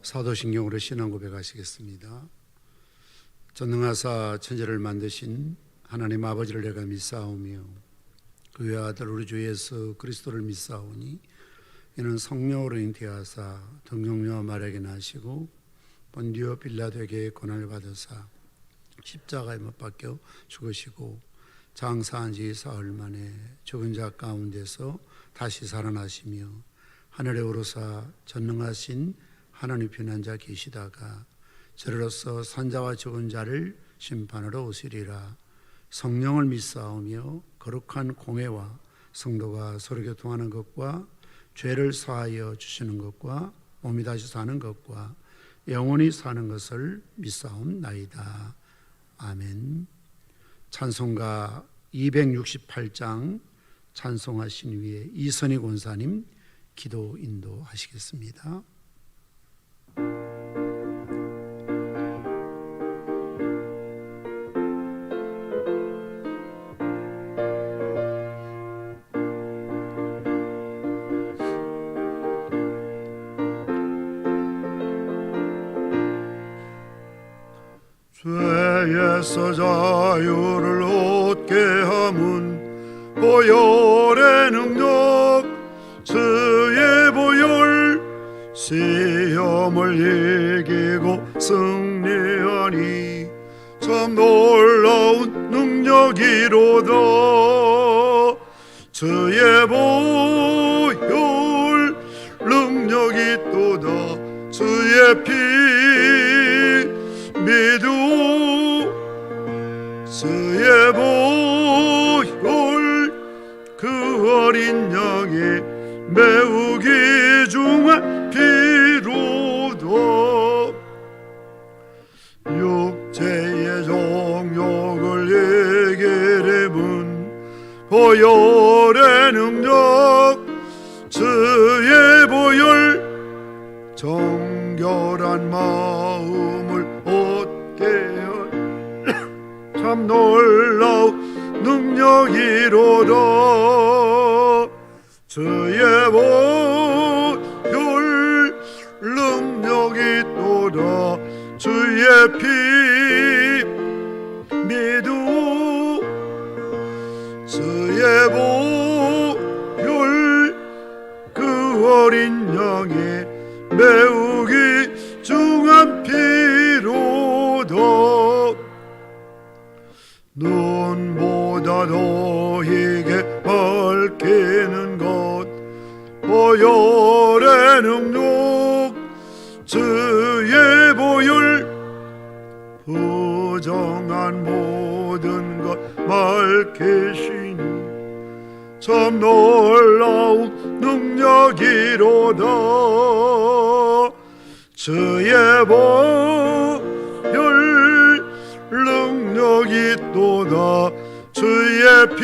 사도신경으로 신앙 고백하시겠습니다. 전능하사 천지를 만드신 하나님 아버지를 내가 믿사오며 그 외아들 우리 주 예수 그리스도를 믿사오니 이는 성령으로 잉태하사 등용녀 마리아에게 나시고 본디오 빌라도에게 고난을 받으사 십자가에 못 박혀 죽으시고 장사한 지 사흘 만에 죽은 자 가운데서 다시 살아나시며 하늘에 오르사 전능하신 하나님 편한 자 계시다가 저로서 산자와 죽은 자를 심판하러 오시리라. 성령을 믿사오며 거룩한 공회와 성도가 서로 교통하는 것과 죄를 사하여 주시는 것과 몸이 다시 사는 것과 영원히 사는 것을 믿사옵나이다. 아멘. 찬송가 268장 찬송하신 위에 이선희 권사님 기도 인도하시겠습니다. 죄에서 자유를 얻게 함은 보혈의 능력 주의 보혈 시험을 이기고 승리하니 참 놀라운 능력이로다. 주의 보혈 능력이 또다. 주의 피 믿음 주의 보혈 그 어린 양의 매우 귀중한 피로다. 육체의 정욕을 이기려면 보혈의 능력 주의 보혈 정결한 마음을 얻게 한 참 놀라운 능력이로다. 주의 보혈 능력이 또다. 주의 피 믿음 주의 보혈 그 어린 양의 매우 귀중한 피로다. 눈보다 너에게 밝히는 것 보혈의 능력 주의 보혈 부정한 모든 것 밝히시니 참 놀라운 능력이로다. 주의 보혈 능력이 또다. 주의 피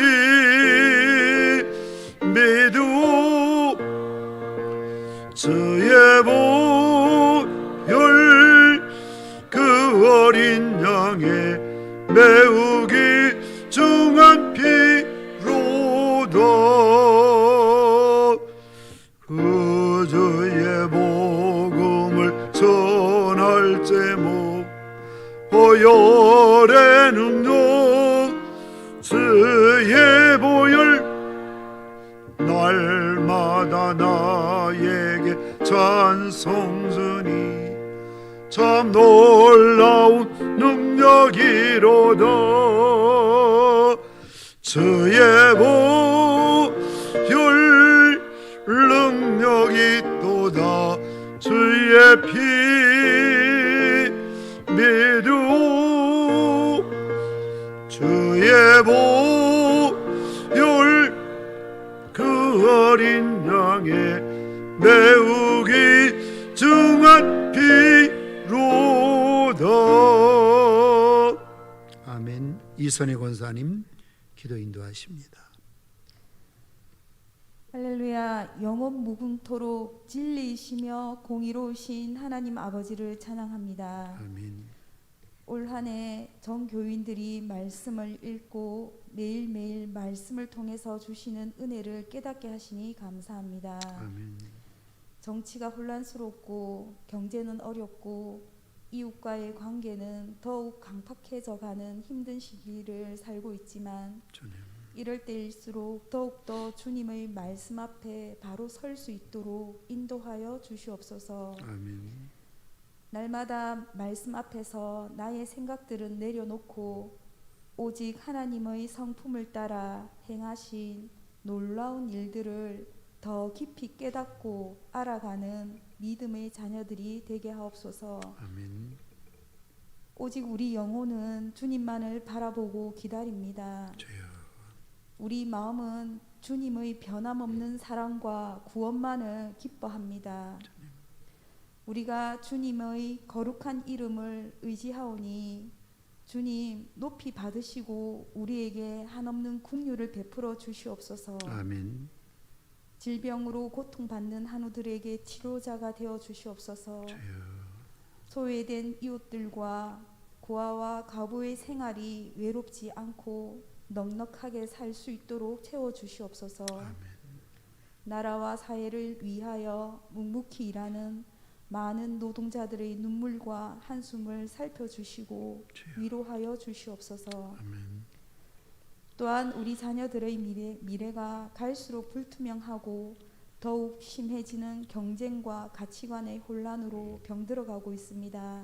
믿음 주의 보혈 그 어린 양의 매우 귀중한 피로다. 그 주의 복음을 전할 제목 보혈의 능력 주의 보혈 날마다 나에게 찬송주니 참 놀라운 능력이로다. 주의 보혈 능력이 또다. 주의 피 믿음 주의 보혈 그 어린 양의 매우 귀중한 피로다. 아멘. 이선희 권사님 기도 인도하십니다. 할렐루야. 영원 무궁토록 진리이시며 공의로우신 하나님 아버지를 찬양합니다. 아멘. 올 한 해 정교인들이 말씀을 읽고 매일매일 말씀을 통해서 주시는 은혜를 깨닫게 하시니 감사합니다. 아멘. 정치가 혼란스럽고 경제는 어렵고 이웃과의 관계는 더욱 강팍해져 가는 힘든 시기를 살고 있지만 주님, 이럴 때일수록 더욱더 주님의 말씀 앞에 바로 설 수 있도록 인도하여 주시옵소서. 아멘. 날마다 말씀 앞에서 나의 생각들은 내려놓고 오직 하나님의 성품을 따라 행하신 놀라운 일들을 더 깊이 깨닫고 알아가는 믿음의 자녀들이 되게 하옵소서. 아멘. 오직 우리 영혼은 주님만을 바라보고 기다립니다. 주여, 우리 마음은 주님의 변함없는 사랑과 구원만을 기뻐합니다. 우리가 주님의 거룩한 이름을 의지하오니 주님 높이 받으시고 우리에게 한없는 긍휼을 베풀어 주시옵소서. 아멘. 질병으로 고통받는 한우들에게 치료자가 되어 주시옵소서. 주여, 소외된 이웃들과 고아와 과부의 생활이 외롭지 않고 넉넉하게 살 수 있도록 채워 주시옵소서. 아멘. 나라와 사회를 위하여 묵묵히 일하는 많은 노동자들의 눈물과 한숨을 살펴주시고 주여. 위로하여 주시옵소서. 아멘. 또한 우리 자녀들의 미래가 갈수록 불투명하고 더욱 심해지는 경쟁과 가치관의 혼란으로 병들어가고 있습니다.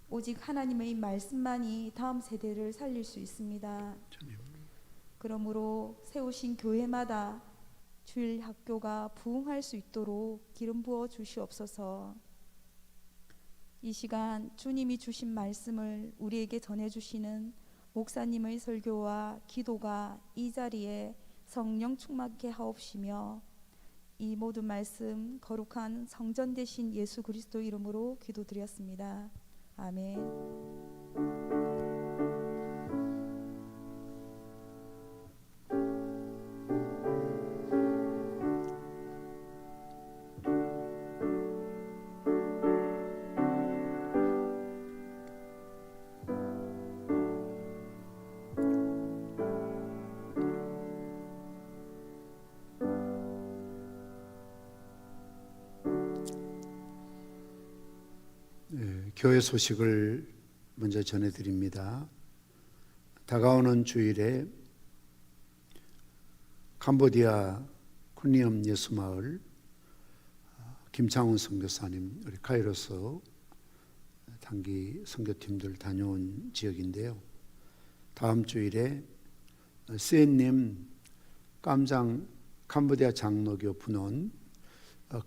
오직 하나님의 말씀만이 다음 세대를 살릴 수 있습니다. 주님, 그러므로 세우신 교회마다 주일 학교가 부흥할 수 있도록 기름 부어 주시옵소서. 이 시간 주님이 주신 말씀을 우리에게 전해주시는 목사님의 설교와 기도가 이 자리에 성령 충만케 하옵시며 이 모든 말씀 거룩한 성전 되신 예수 그리스도 이름으로 기도드렸습니다. 아멘. 교회 소식을 먼저 전해드립니다. 다가오는 주일에 캄보디아 쿤리엄 예수마을 김창훈 선교사님, 우리 카이로스 단기 선교팀들 다녀온 지역인데요. 다음 주일에 스엔님 캄보디아 장로교 분원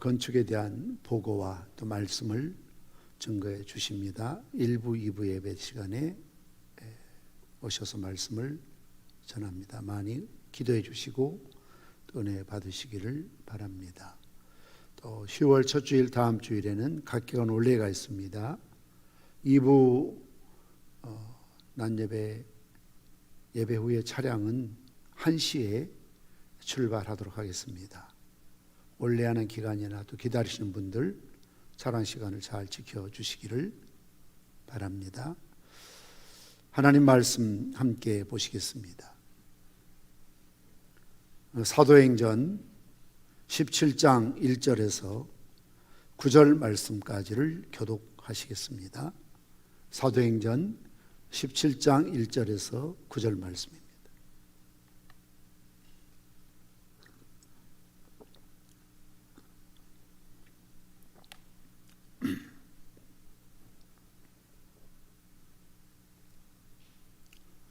건축에 대한 보고와 또 말씀을 증거해 주십니다. 1부, 2부 예배 시간에 오셔서 말씀을 전합니다. 많이 기도해 주시고 또 은혜 받으시기를 바랍니다. 또 10월 첫 주일 다음 주일에는 각기관 올레가 있습니다. 2부 낮예배 예배 후에 차량은 1시에 출발하도록 하겠습니다. 올레하는 기간이나 또 기다리시는 분들 차량 시간을 잘 지켜주시기를 바랍니다. 하나님 말씀 함께 보시겠습니다. 사도행전 17장 1절에서 9절 말씀까지를 교독하시겠습니다. 사도행전 17장 1절에서 9절 말씀입니다.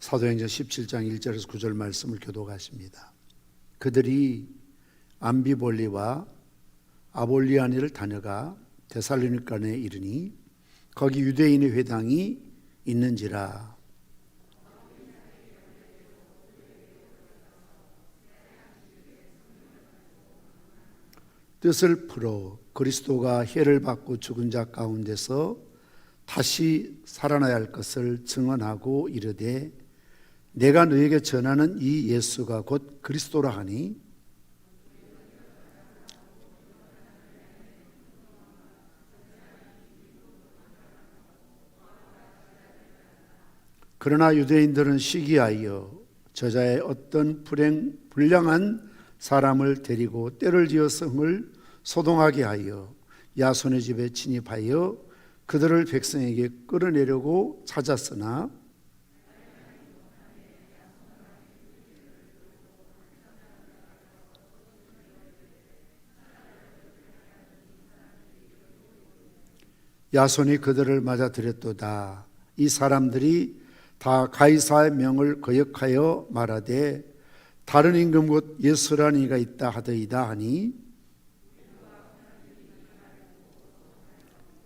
사도행전 17장 1절에서 9절 말씀을 교독하십니다. 그들이 암비볼리와 아볼리아니를 다녀가 데살로니가에 이르니 거기 유대인의 회당이 있는지라. 뜻을 풀어 그리스도가 해를 받고 죽은 자 가운데서 다시 살아나야 할 것을 증언하고 이르되 내가 너에게 전하는 이 예수가 곧 그리스도라 하니 그러나 유대인들은 시기하여 저자의 어떤 불량한 사람을 데리고 때를 지어 성을 소동하게 하여 야손의 집에 진입하여 그들을 백성에게 끌어내려고 찾았으나 야손이 그들을 맞아들였도다. 이 사람들이 다 가이사의 명을 거역하여 말하되 다른 임금 곧 예수라는 이가 있다 하더이다 하니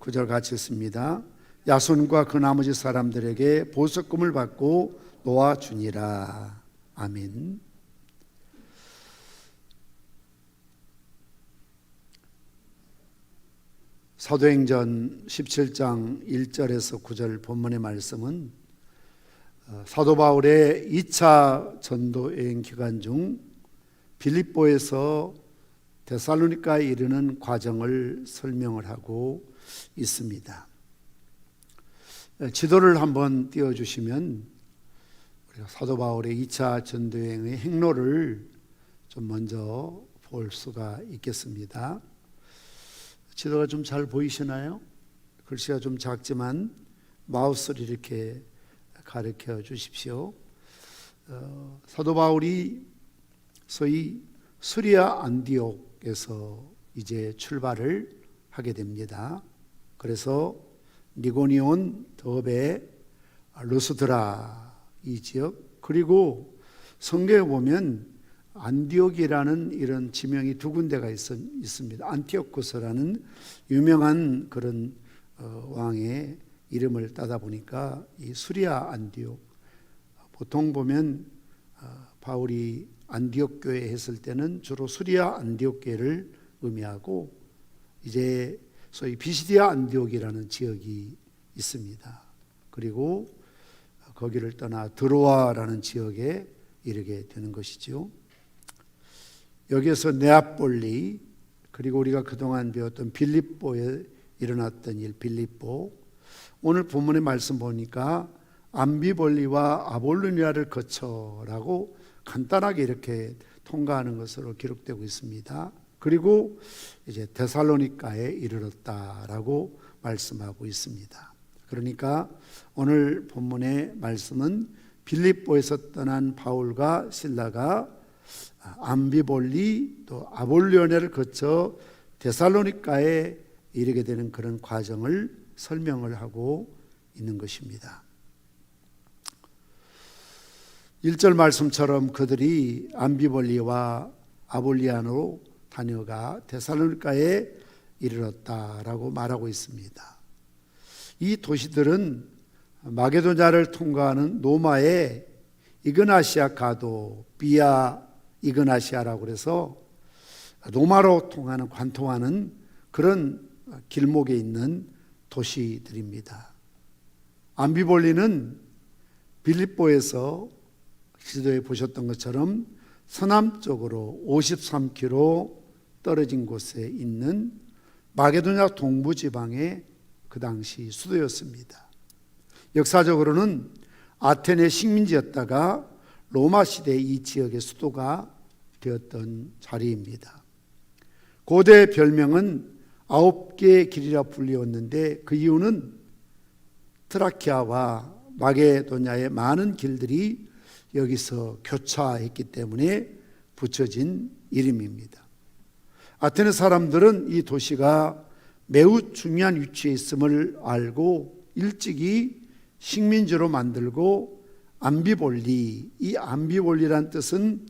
9절 같이 읽습니다. 야손과 그 나머지 사람들에게 보석금을 받고 놓아주니라. 아멘. 사도행전 17장 1절에서 9절 본문의 말씀은 사도 바울의 2차 전도 여행 기간 중 빌립보에서 데살로니가에 이르는 과정을 설명을 하고 있습니다. 지도를 한번 띄워주시면 우리가 사도 바울의 2차 전도 여행의 행로를 좀 먼저 볼 수가 있겠습니다. 지도가 좀 잘 보이시나요? 글씨가 좀 작지만 마우스를 이렇게 가르쳐 주십시오. 사도 바울이 소위 수리아 안디옥에서 이제 출발을 하게 됩니다. 그래서 니고니온, 더베, 루스드라 이 지역, 그리고 성경에 보면 안디옥이라는 이런 지명이 두 군데가 있습니다. 안티오쿠스라는 유명한 그런 왕의 이름을 따다 보니까 이 수리아 안디옥, 보통 보면 바울이 안디옥 교회 했을 때는 주로 수리아 안디옥 교회를 의미하고 이제 소위 비시디아 안디옥이라는 지역이 있습니다. 그리고 거기를 떠나 드로아라는 지역에 이르게 되는 것이죠. 여기에서 네아폴리, 그리고 우리가 그동안 배웠던 빌립보에 일어났던 일, 빌립보, 오늘 본문의 말씀 보니까 암비볼리와 아볼로니아를 거쳐라고 간단하게 이렇게 통과하는 것으로 기록되고 있습니다. 그리고 이제 데살로니가에 이르렀다라고 말씀하고 있습니다. 그러니까 오늘 본문의 말씀은 빌립보에서 떠난 바울과 실라가 암비볼리 또 아볼로니아를 거쳐 데살로니가에 이르게 되는 그런 과정을 설명을 하고 있는 것입니다. 1절 말씀처럼 그들이 암비볼리와 아볼리아로 다녀가 데살로니가에 이르렀다라고 말하고 있습니다. 이 도시들은 마게도냐를 통과하는 노마의 이그나시아 가도, 비아 이그나시아라고 그래서 로마로 통하는 관통하는 그런 길목에 있는 도시들입니다. 암비볼리는 빌립보에서 지도에 보셨던 것처럼 서남쪽으로 53km 떨어진 곳에 있는 마게도냐 동부 지방의 그 당시 수도였습니다. 역사적으로는 아테네 식민지였다가 로마 시대 이 지역의 수도가 되었던 자리입니다. 고대 별명은 9개의 길이라 불리웠는데 그 이유는 트라키아와 마게도냐의 많은 길들이 여기서 교차했기 때문에 붙여진 이름입니다. 아테네 사람들은 이 도시가 매우 중요한 위치에 있음을 알고 일찍이 식민지로 만들고 암비볼리, 이 암비볼리란 뜻은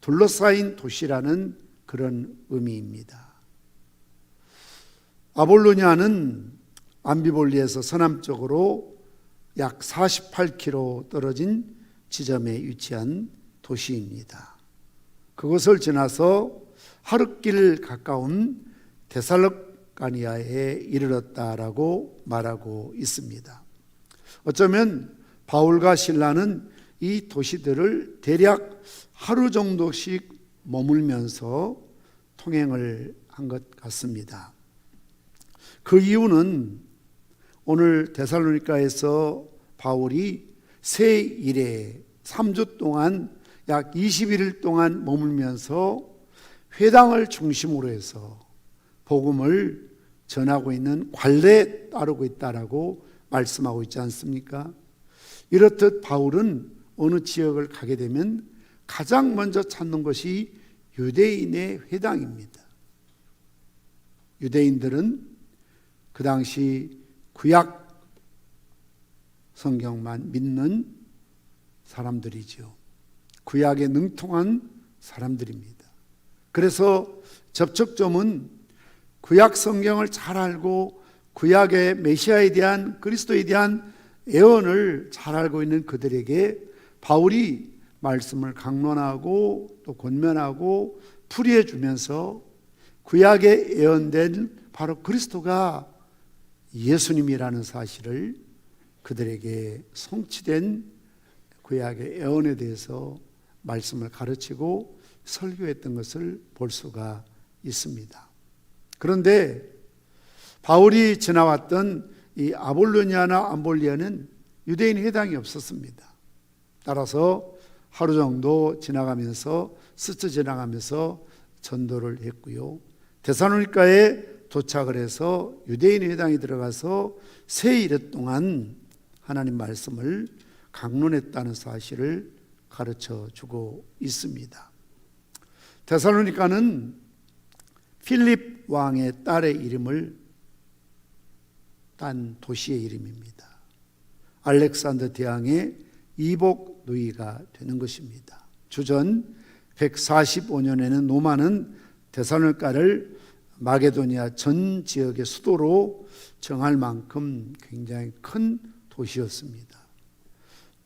둘러싸인 도시라는 그런 의미입니다. 아볼로니아는 암비볼리에서 서남쪽으로 약 48km 떨어진 지점에 위치한 도시입니다. 그것을 지나서 하룻길 가까운 데살로니가에 이르렀다라고 말하고 있습니다. 어쩌면 바울과 실라는 이 도시들을 대략 하루 정도씩 머물면서 통행을 한 것 같습니다. 그 이유는 오늘 데살로니가에서 바울이 새 일에 3주 동안 약 21일 동안 머물면서 회당을 중심으로 해서 복음을 전하고 있는 관례에 따르고 있다라고 말씀하고 있지 않습니까? 이렇듯 바울은 어느 지역을 가게 되면 가장 먼저 찾는 것이 유대인의 회당입니다. 유대인들은 그 당시 구약 성경만 믿는 사람들이죠. 구약에 능통한 사람들입니다. 그래서 접촉점은 구약 성경을 잘 알고 구약의 메시아에 대한, 그리스도에 대한 예언을 잘 알고 있는 그들에게 바울이 말씀을 강론하고 또 권면하고 풀이해 주면서 구약에 예언된 바로 그리스도가 예수님이라는 사실을 그들에게 성취된 구약의 예언에 대해서 말씀을 가르치고 설교했던 것을 볼 수가 있습니다. 그런데 바울이 지나왔던 이 아볼로니아나 암볼리아는 유대인 회당이 없었습니다. 따라서 하루 정도 지나가면서 스쳐 지나가면서 전도를 했고요. 데살로니가에 도착을 해서 유대인 회당에 들어가서 세 일 동안 하나님 말씀을 강론했다는 사실을 가르쳐 주고 있습니다. 데살로니가는 필립 왕의 딸의 이름을 딴 도시의 이름입니다. 알렉산더 대왕의 이복 누이가 되는 것입니다. 주전 145년에는 로마는 데살로니가를 마게도니아 전 지역의 수도로 정할 만큼 굉장히 큰 도시였습니다.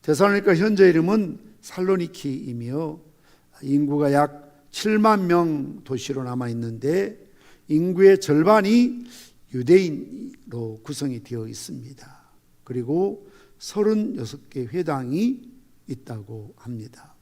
데살로니가 현재 이름은 살로니키이며 인구가 약 7만 명 도시로 남아 있는데 인구의 절반이 유대인으로 구성이 되어 있습니다. 그리고 36개 회당이 있다고 합니다.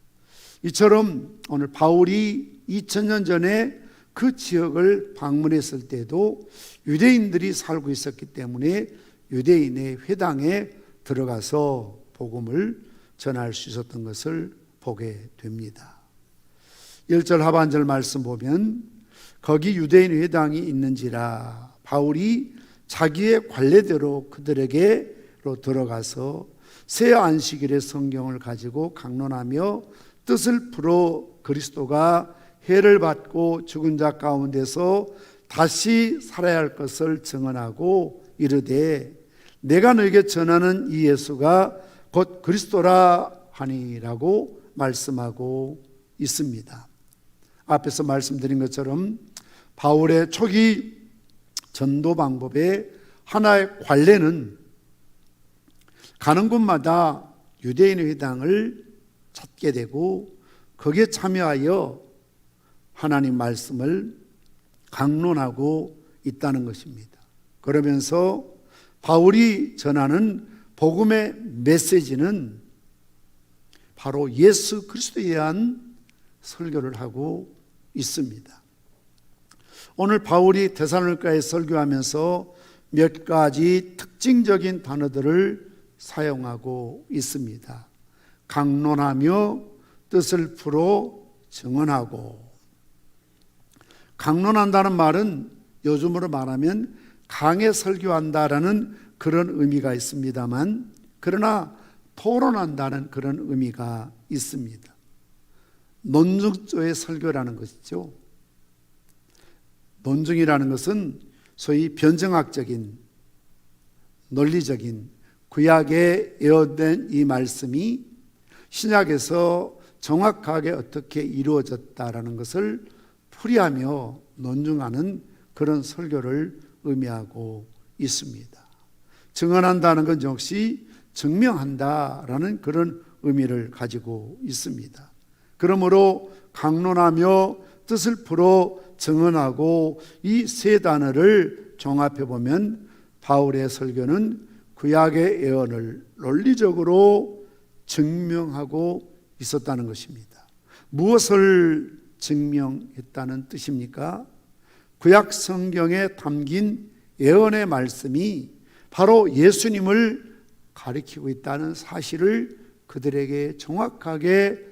이처럼 오늘 바울이 2000년 전에 그 지역을 방문했을 때도 유대인들이 살고 있었기 때문에 유대인의 회당에 들어가서 복음을 전할 수 있었던 것을 보게 됩니다. 1절 하반절 말씀 보면 거기 유대인 회당이 있는지라 바울이 자기의 관례대로 그들에게로 들어가서 새 안식일의 성경을 가지고 강론하며 뜻을 풀어 그리스도가 해를 받고 죽은 자 가운데서 다시 살아야 할 것을 증언하고 이르되 내가 너에게 전하는 이 예수가 곧 그리스도라 하니라고 말씀하고 있습니다. 앞에서 말씀드린 것처럼 바울의 초기 전도 방법의 하나의 관례는 가는 곳마다 유대인 회당을 찾게 되고 거기에 참여하여 하나님 말씀을 강론하고 있다는 것입니다. 그러면서 바울이 전하는 복음의 메시지는 바로 예수 그리스도에 대한 설교를 하고 있습니다. 오늘 바울이 데살로니가에 설교하면서 몇 가지 특징적인 단어들을 사용하고 있습니다. 강론하며 뜻을 풀어 증언하고. 강론한다는 말은 요즘으로 말하면 강해 설교한다라는 그런 의미가 있습니다만, 그러나 토론한다는 그런 의미가 있습니다. 논증조의 설교라는 것이죠. 논증이라는 것은 소위 변증학적인, 논리적인 구약에 예언된 이 말씀이 신약에서 정확하게 어떻게 이루어졌다라는 것을 풀이하며 논증하는 그런 설교를 의미하고 있습니다. 증언한다는 건 역시 증명한다라는 그런 의미를 가지고 있습니다. 그러므로 강론하며 뜻을 풀어 증언하고 이 세 단어를 종합해 보면 바울의 설교는 구약의 예언을 논리적으로 증명하고 있었다는 것입니다. 무엇을 증명했다는 뜻입니까? 구약 성경에 담긴 예언의 말씀이 바로 예수님을 가리키고 있다는 사실을 그들에게 정확하게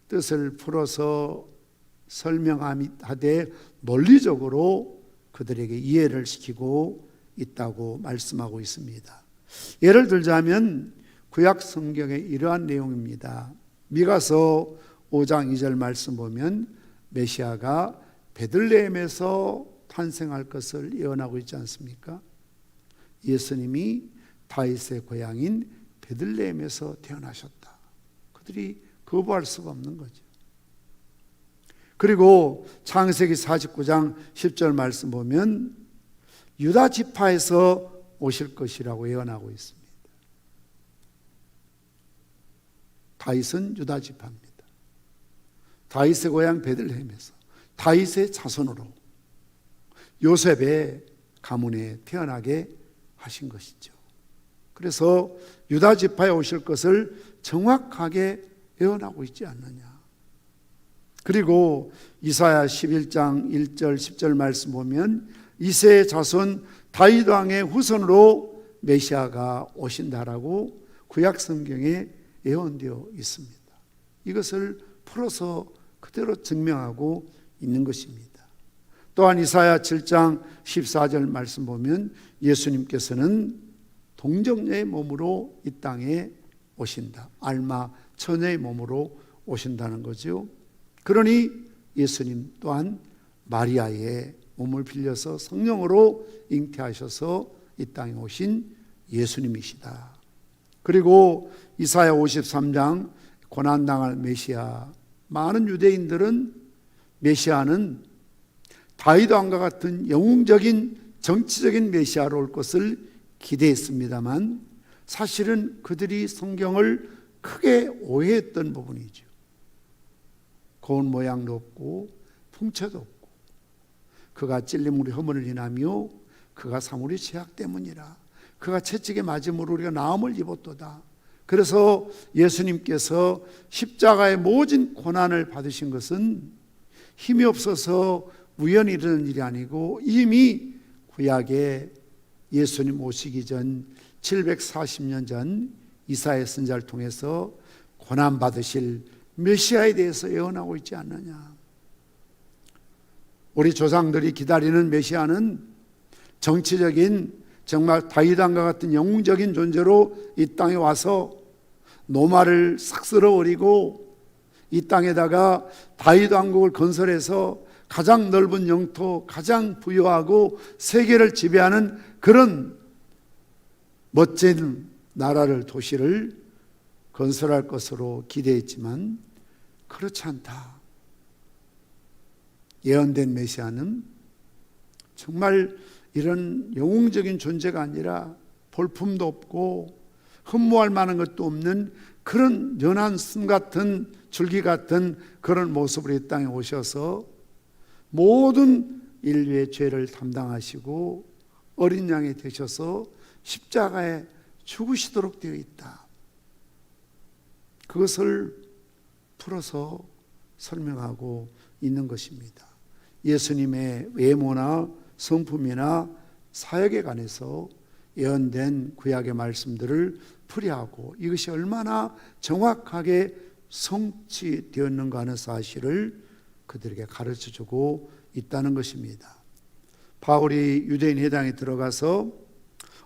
뜻을 풀어서 설명하되 논리적으로 그들에게 이해를 시키고 있다고 말씀하고 있습니다. 예를 들자면 구약 성경의 이러한 내용입니다. 미가서 5장 2절 말씀 보면 메시아가 베들레헴에서 탄생할 것을 예언하고 있지 않습니까? 예수님이 다윗의 고향인 베들레헴에서 태어나셨다. 그들이 거부할 수가 없는 거죠. 그리고 창세기 49장 10절 말씀 보면 유다 지파에서 오실 것이라고 예언하고 있습니다. 다윗은 유다 지파입니다. 다윗의 고향 베들레헴에서 다윗의 자손으로 요셉의 가문에 태어나게 하신 것이죠. 그래서 유다 지파에 오실 것을 정확하게 예언하고 있지 않느냐. 그리고 이사야 11장 1절 10절 말씀 보면 이새의 자손 다윗 왕의 후손으로 메시아가 오신다라고 구약 성경에 예언되어 있습니다. 이것을 풀어서 그대로 증명하고 있는 것입니다. 또한 이사야 7장 14절 말씀 보면 예수님께서는 동정녀의 몸으로 이 땅에 오신다. 알마 처녀의 몸으로 오신다는 거죠. 그러니 예수님 또한 마리아의 몸을 빌려서 성령으로 잉태하셔서 이 땅에 오신 예수님이시다. 그리고 이사야 53장 고난당할 메시아, 많은 유대인들은 메시아는 다윗 왕과 같은 영웅적인 정치적인 메시아로 올 것을 기대했습니다만 사실은 그들이 성경을 크게 오해했던 부분이죠. 고운 모양도 없고 풍채도 없고 그가 찔림 우리 허물을 인하며 그가 삼 우리 죄악 때문이라 그가 채찍에 맞음으로 우리가 나음을 입었도다. 그래서 예수님께서 십자가의 모진 고난을 받으신 것은 힘이 없어서 우연히 일어난 일이 아니고 이미 구약에 예수님 오시기 전 740년 전 이사야 선지자를 통해서 고난받으실 메시아에 대해서 예언하고 있지 않느냐. 우리 조상들이 기다리는 메시아는 정치적인 정말 다윗 왕과 같은 영웅적인 존재로 이 땅에 와서 노마를 싹 쓸어버리고 이 땅에다가 다윗 왕국을 건설해서 가장 넓은 영토, 가장 부유하고 세계를 지배하는 그런 멋진 나라를, 도시를 건설할 것으로 기대했지만 그렇지 않다. 예언된 메시아는 정말 이런 영웅적인 존재가 아니라 볼품도 없고 흠모할 만한 것도 없는 그런 연한 씀 같은 줄기 같은 그런 모습으로 이 땅에 오셔서 모든 인류의 죄를 담당하시고 어린 양이 되셔서 십자가에 죽으시도록 되어 있다. 그것을 풀어서 설명하고 있는 것입니다. 예수님의 외모나 성품이나 사역에 관해서 예언된 구약의 말씀들을 풀이하고 이것이 얼마나 정확하게 성취되었는가 하는 사실을 그들에게 가르쳐주고 있다는 것입니다. 바울이 유대인 회당에 들어가서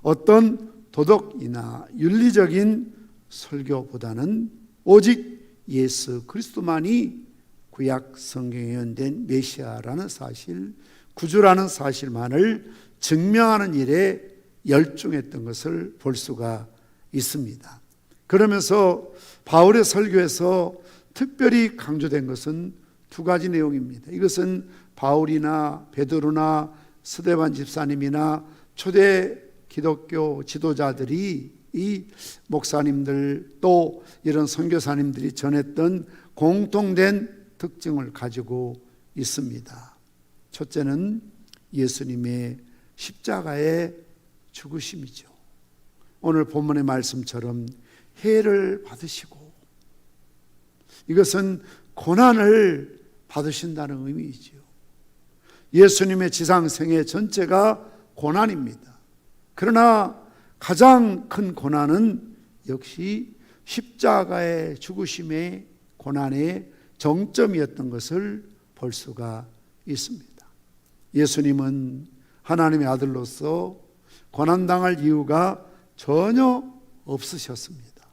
어떤 도덕이나 윤리적인 설교보다는 오직 예수 그리스도만이 구약 성경에 예언된 메시아라는 사실, 구주라는 사실만을 증명하는 일에 열중했던 것을 볼 수가 있습니다. 그러면서 바울의 설교에서 특별히 강조된 것은 두 가지 내용입니다. 이것은 바울이나 베드로나 스데반 집사님이나 초대 기독교 지도자들이 이 목사님들 또 이런 선교사님들이 전했던 공통된 특징을 가지고 있습니다. 첫째는 예수님의 십자가의 죽으심이죠. 오늘 본문의 말씀처럼 해를 받으시고 이것은 고난을 받으신다는 의미이죠. 예수님의 지상생애 전체가 고난입니다. 그러나 가장 큰 고난은 역시 십자가의 죽으심의 고난의 정점이었던 것을 볼 수가 있습니다. 예수님은 하나님의 아들로서 고난당할 이유가 전혀 없으셨습니다.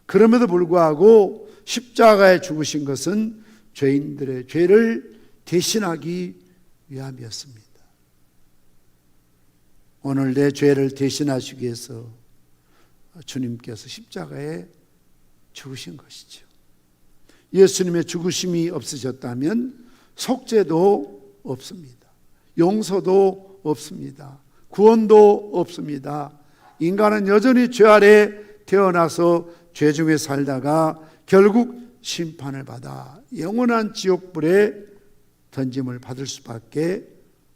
그럼에도 불구하고 십자가에 죽으신 것은 죄인들의 죄를 대신하기 위함이었습니다. 오늘 내 죄를 대신하시기 위해서 주님께서 십자가에 죽으신 것이죠. 예수님의 죽으심이 없으셨다면 속죄도 없습니다. 용서도 없습니다. 구원도 없습니다. 인간은 여전히 죄 아래 태어나서 죄 중에 살다가 결국 심판을 받아 영원한 지옥불에 던짐을 받을 수밖에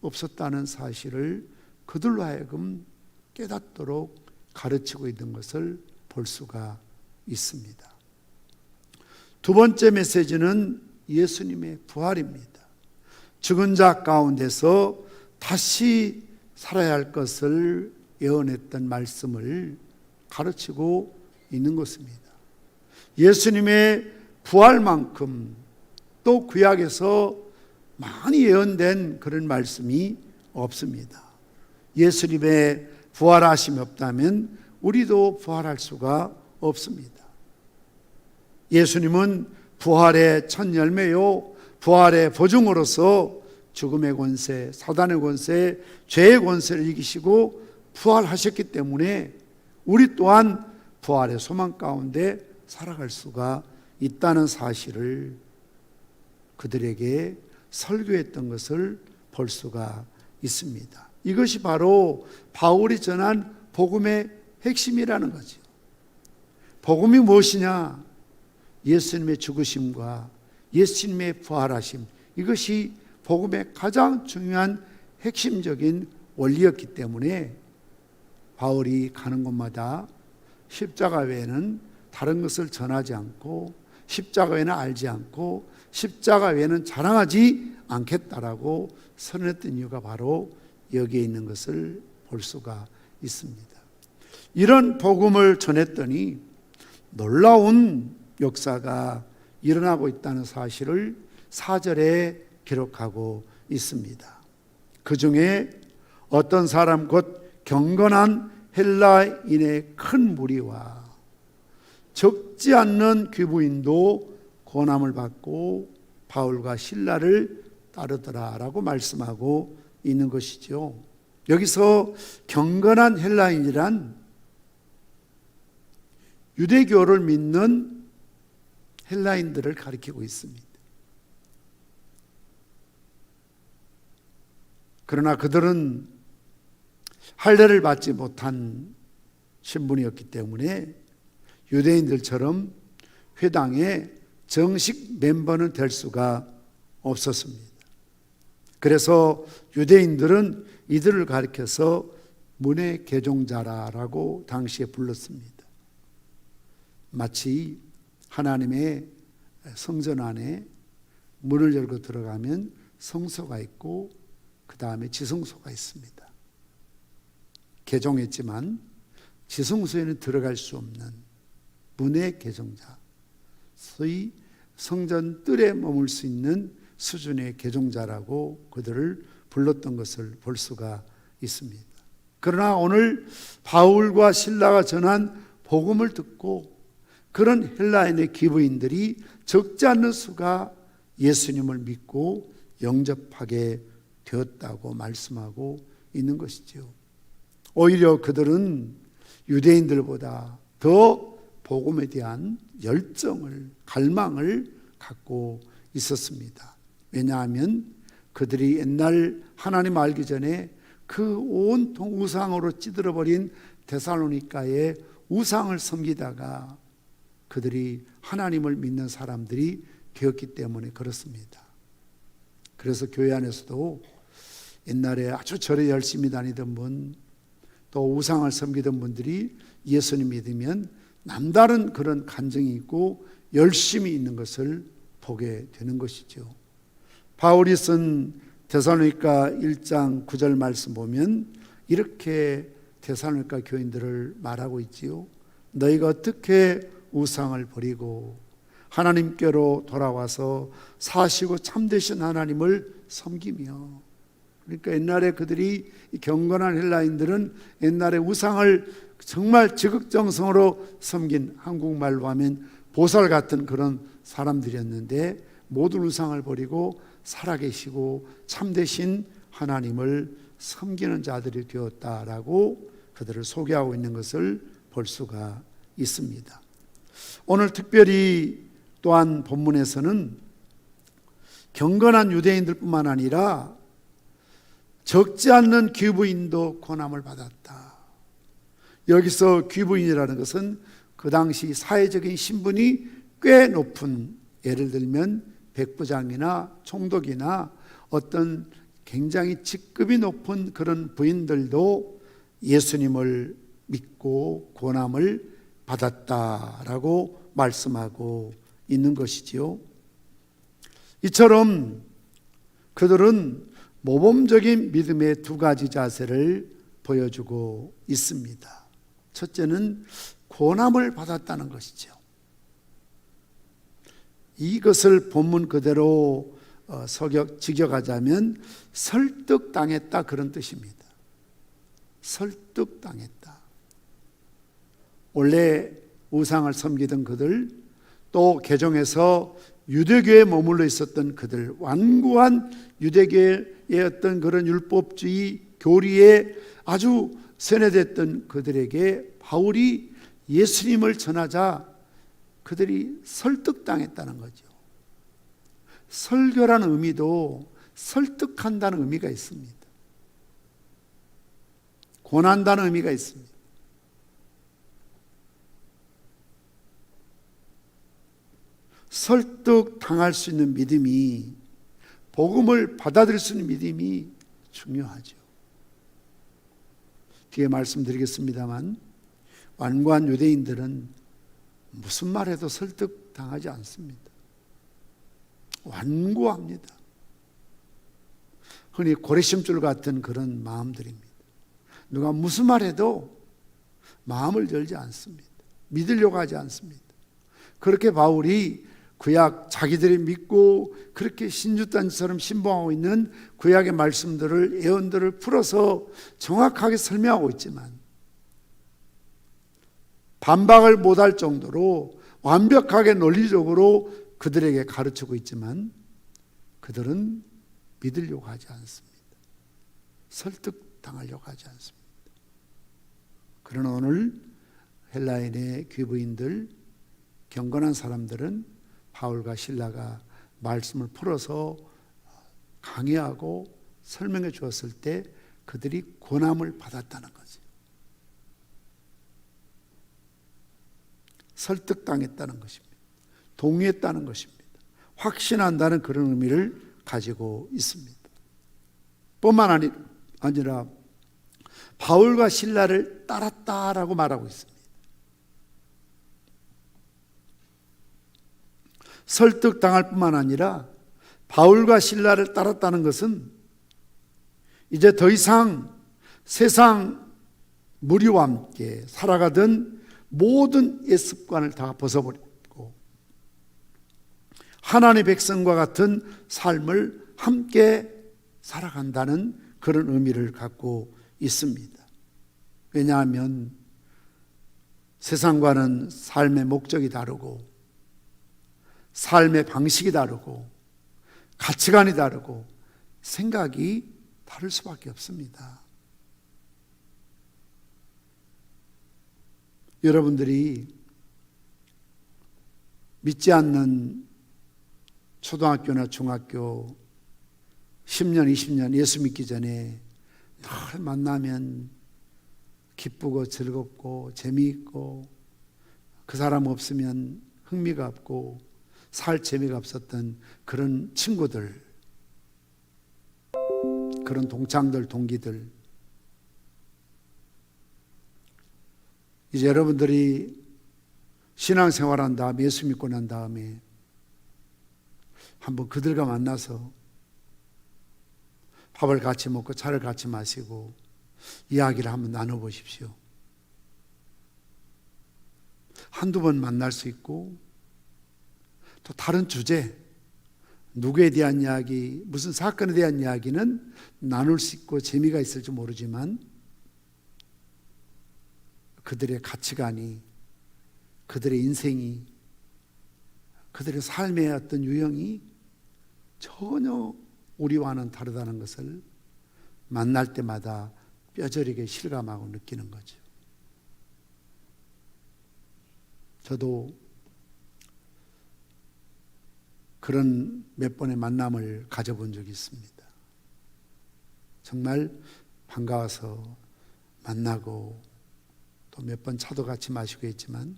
없었다는 사실을 그들로 하여금 깨닫도록 가르치고 있는 것을 볼 수가 있습니다. 두 번째 메시지는 예수님의 부활입니다. 죽은 자 가운데서 다시 살아야 할 것을 예언했던 말씀을 가르치고 있는 것입니다. 예수님의 부활만큼 또 구약에서 많이 예언된 그런 말씀이 없습니다. 예수님의 부활하심이 없다면 우리도 부활할 수가 없습니다. 예수님은 부활의 첫 열매요, 부활의 보증으로서 죽음의 권세, 사단의 권세, 죄의 권세를 이기시고 부활하셨기 때문에 우리 또한 부활의 소망 가운데 살아갈 수가 있다는 사실을 그들에게 설교했던 것을 볼 수가 있습니다. 이것이 바로 바울이 전한 복음의 핵심이라는 거죠. 복음이 무엇이냐? 예수님의 죽으심과 예수님의 부활하심, 이것이 복음의 가장 중요한 핵심적인 원리였기 때문에 바울이 가는 곳마다 십자가 외에는 다른 것을 전하지 않고 십자가 외에는 알지 않고 십자가 외에는 자랑하지 않겠다라고 선언했던 이유가 바로 여기에 있는 것을 볼 수가 있습니다. 이런 복음을 전했더니 놀라운 역사가 일어나고 있다는 사실을 4절에 기록하고 있습니다. 그 중에 어떤 사람 곧 경건한 헬라인의 큰 무리와 적지 않는 귀부인도 고난을 받고 바울과 실라를 따르더라라고 말씀하고 있는 것이죠. 여기서 경건한 헬라인이란 유대교를 믿는 헬라인들을 가리키고 있습니다. 그러나 그들은 할례를 받지 못한 신분이었기 때문에 유대인들처럼 회당의 정식 멤버는 될 수가 없었습니다. 그래서 유대인들은 이들을 가리켜서 문의 개종자라고 당시에 불렀습니다. 마치 하나님의 성전 안에 문을 열고 들어가면 성소가 있고 그 다음에 지성소가 있습니다. 개종했지만 지성소에는 들어갈 수 없는 문의 개종자, 소위 성전 뜰에 머물 수 있는 수준의 개종자라고 그들을 불렀던 것을 볼 수가 있습니다. 그러나 오늘 바울과 실라가 전한 복음을 듣고 그런 헬라인의 기부인들이 적지 않는 수가 예수님을 믿고 영접하게 되었다고 말씀하고 있는 것이죠. 오히려 그들은 유대인들보다 더 복음에 대한 열정을, 갈망을 갖고 있었습니다. 왜냐하면 그들이 옛날 하나님 알기 전에 그 온통 우상으로 찌들어버린 데살로니가의 우상을 섬기다가 그들이 하나님을 믿는 사람들이 되었기 때문에 그렇습니다. 그래서 교회 안에서도 옛날에 아주 절에 열심히 다니던 분, 또 우상을 섬기던 분들이 예수님 믿으면 남다른 그런 간증이 있고 열심히 있는 것을 보게 되는 것이죠. 바울이 쓴 데살로니가 1장 9절 말씀 보면 이렇게 데살로니가 교인들을 말하고 있지요. 너희가 어떻게 우상을 버리고 하나님께로 돌아와서 사시고 참되신 하나님을 섬기며 그러니까 옛날에 그들이 이 경건한 헬라인들은 옛날에 우상을 정말 지극정성으로 섬긴, 한국말로 하면 보살 같은 그런 사람들이었는데 모든 우상을 버리고 살아계시고 참되신 하나님을 섬기는 자들이 되었다라고 그들을 소개하고 있는 것을 볼 수가 있습니다. 오늘 특별히 또한 본문에서는 경건한 유대인들뿐만 아니라 적지 않는 귀부인도 고난을 받았다. 여기서 귀부인이라는 것은 그 당시 사회적인 신분이 꽤 높은, 예를 들면 백부장이나 총독이나 어떤 굉장히 직급이 높은 그런 부인들도 예수님을 믿고 고난을 받았다라고 말씀하고 있는 것이지요. 이처럼 그들은 모범적인 믿음의 두 가지 자세를 보여주고 있습니다. 첫째는 고난을 받았다는 것이죠. 이것을 본문 그대로 직역하자면 설득당했다, 그런 뜻입니다. 설득당했다. 원래 우상을 섬기던 그들, 또 개종해서 유대교에 머물러 있었던 그들, 완고한 유대교의 어떤 그런 율법주의 교리에 아주 세뇌됐던 그들에게 바울이 예수님을 전하자 그들이 설득당했다는 거죠. 설교라는 의미도 설득한다는 의미가 있습니다. 권한다는 의미가 있습니다. 설득당할 수 있는 믿음이, 복음을 받아들일 수 있는 믿음이 중요하죠. 뒤에 말씀드리겠습니다만 완고한 유대인들은 무슨 말해도 설득당하지 않습니다. 완고합니다. 흔히 고래심줄 같은 그런 마음들입니다. 누가 무슨 말해도 마음을 열지 않습니다. 믿으려고 하지 않습니다. 그렇게 바울이 구약 자기들이 믿고 그렇게 신주단처럼 신봉하고 있는 구약의 말씀들을, 예언들을 풀어서 정확하게 설명하고 있지만 반박을 못할 정도로 완벽하게 논리적으로 그들에게 가르치고 있지만 그들은 믿으려고 하지 않습니다. 설득당하려고 하지 않습니다. 그러나 오늘 헬라인의 귀부인들, 경건한 사람들은 바울과 실라가 말씀을 풀어서 강의하고 설명해 주었을 때 그들이 권함을 받았다는 거죠. 설득당했다는 것입니다. 동의했다는 것입니다. 확신한다는 그런 의미를 가지고 있습니다. 뿐만 아니라 바울과 실라를 따랐다라고 말하고 있습니다. 설득당할 뿐만 아니라 바울과 실라를 따랐다는 것은 이제 더 이상 세상 무리와 함께 살아가던 모든 옛 습관을 다 벗어버리고 하나님의 백성과 같은 삶을 함께 살아간다는 그런 의미를 갖고 있습니다. 왜냐하면 세상과는 삶의 목적이 다르고 삶의 방식이 다르고 가치관이 다르고 생각이 다를 수밖에 없습니다. 여러분들이 믿지 않는 초등학교나 중학교 10년, 20년 예수 믿기 전에 늘 만나면 기쁘고 즐겁고 재미있고 그 사람 없으면 흥미가 없고 살 재미가 없었던 그런 친구들, 그런 동창들, 동기들, 이제 여러분들이 신앙생활한 다음에 예수 믿고 난 다음에 한번 그들과 만나서 밥을 같이 먹고 차를 같이 마시고 이야기를 한번 나눠보십시오. 한두 번 만날 수 있고 또 다른 주제, 누구에 대한 이야기, 무슨 사건에 대한 이야기는 나눌 수 있고 재미가 있을지 모르지만 그들의 가치관이, 그들의 인생이, 그들의 삶의 어떤 유형이 전혀 우리와는 다르다는 것을 만날 때마다 뼈저리게 실감하고 느끼는 거죠. 저도 그런 몇 번의 만남을 가져본 적이 있습니다. 정말 반가워서 만나고 또 몇 번 차도 같이 마시고 했지만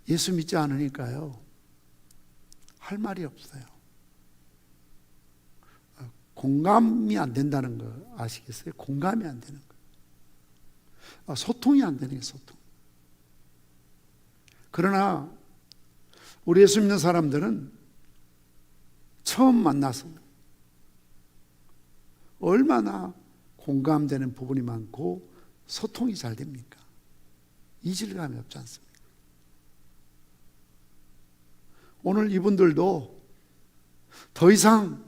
예수 믿지 않으니까요, 할 말이 없어요. 공감이 안 된다는 거 아시겠어요? 공감이 안 되는 거. 소통이 안 되는 게 소통. 그러나 우리 예수 믿는 사람들은 처음 만나서 얼마나 공감되는 부분이 많고 소통이 잘 됩니까? 이질감이 없지 않습니까? 오늘 이분들도 더 이상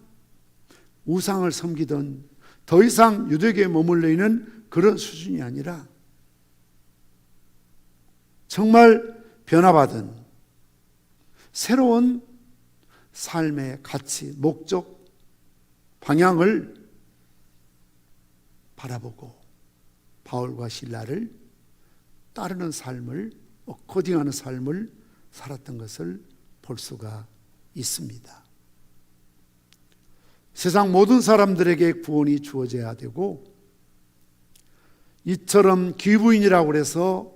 우상을 섬기던, 더 이상 유대교에 머물러 있는 그런 수준이 아니라 정말 변화받은 새로운 삶의 가치, 목적, 방향을 바라보고 바울과 실라를 따르는 삶을, 코딩하는 삶을 살았던 것을 볼 수가 있습니다. 세상 모든 사람들에게 구원이 주어져야 되고, 이처럼 기부인이라고 해서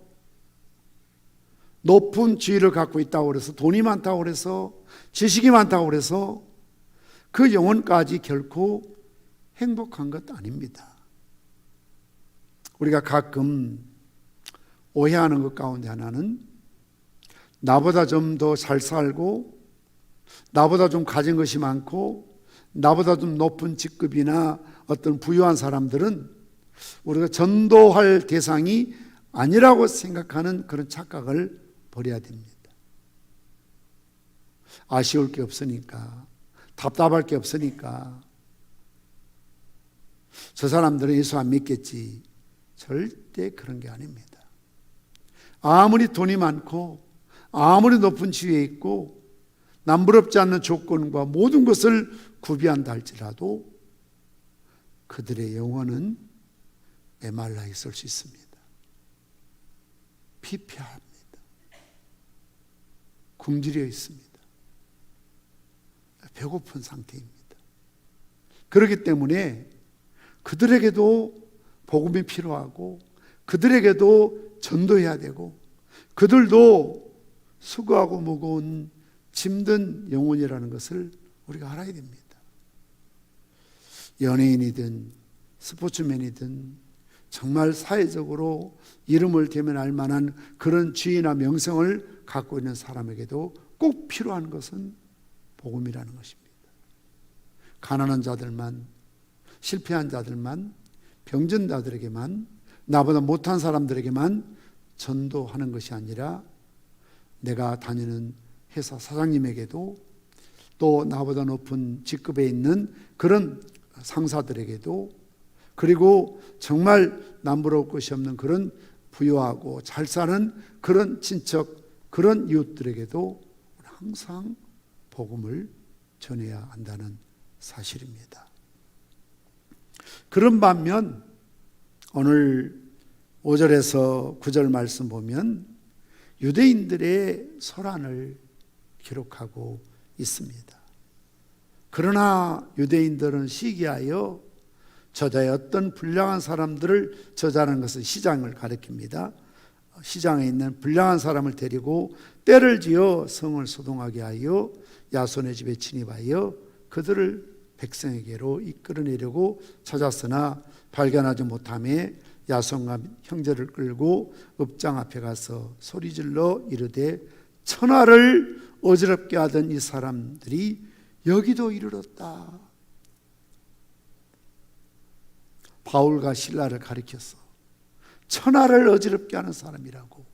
높은 지위를 갖고 있다고 해서, 돈이 많다고 해서, 지식이 많다고 해서 그 영혼까지 결코 행복한 것 아닙니다. 우리가 가끔 오해하는 것 가운데 하나는 나보다 좀 더 잘 살고, 나보다 좀 가진 것이 많고, 나보다 좀 높은 직급이나 어떤 부유한 사람들은 우리가 전도할 대상이 아니라고 생각하는 그런 착각을 버려야 됩니다. 아쉬울 게 없으니까, 답답할 게 없으니까 저 사람들은 예수 안 믿겠지, 절대 그런 게 아닙니다. 아무리 돈이 많고 아무리 높은 지위에 있고 남부럽지 않는 조건과 모든 것을 구비한다 할지라도 그들의 영혼은 메말라 있을 수 있습니다. 피폐합니다. 굶주려 있습니다. 배고픈 상태입니다. 그렇기 때문에 그들에게도 복음이 필요하고, 그들에게도 전도해야 되고, 그들도 수고하고 무거운 짐든 영혼이라는 것을 우리가 알아야 됩니다. 연예인이든 스포츠맨이든 정말 사회적으로 이름을 대면할 만한 그런 지위나 명성을 갖고 있는 사람에게도 꼭 필요한 것은 복음이라는 것입니다. 가난한 자들만, 실패한 자들만, 병든 자들에게만, 나보다 못한 사람들에게만 전도하는 것이 아니라 내가 다니는 회사 사장님에게도, 또 나보다 높은 직급에 있는 그런 상사들에게도, 그리고 정말 남부러울 것이 없는 그런 부유하고 잘 사는 그런 친척, 그런 이웃들에게도 항상 복음을 전해야 한다는 사실입니다. 그런 반면 오늘 5절에서 9절 말씀 보면 유대인들의 소란을 기록하고 있습니다. 그러나 유대인들은 시기하여 저자의 어떤 불량한 사람들을, 저자라는 것은 시장을 가리킵니다. 시장에 있는 불량한 사람을 데리고 때를 지어 성을 소동하게 하여 야손의 집에 침입하여 그들을 백성에게로 이끌어내려고 찾았으나 발견하지 못하며 야손과 형제를 끌고 읍장 앞에 가서 소리질러 이르되 천하를 어지럽게 하던 이 사람들이 여기도 이르렀다. 바울과 실라를 가리켜서 천하를 어지럽게 하는 사람이라고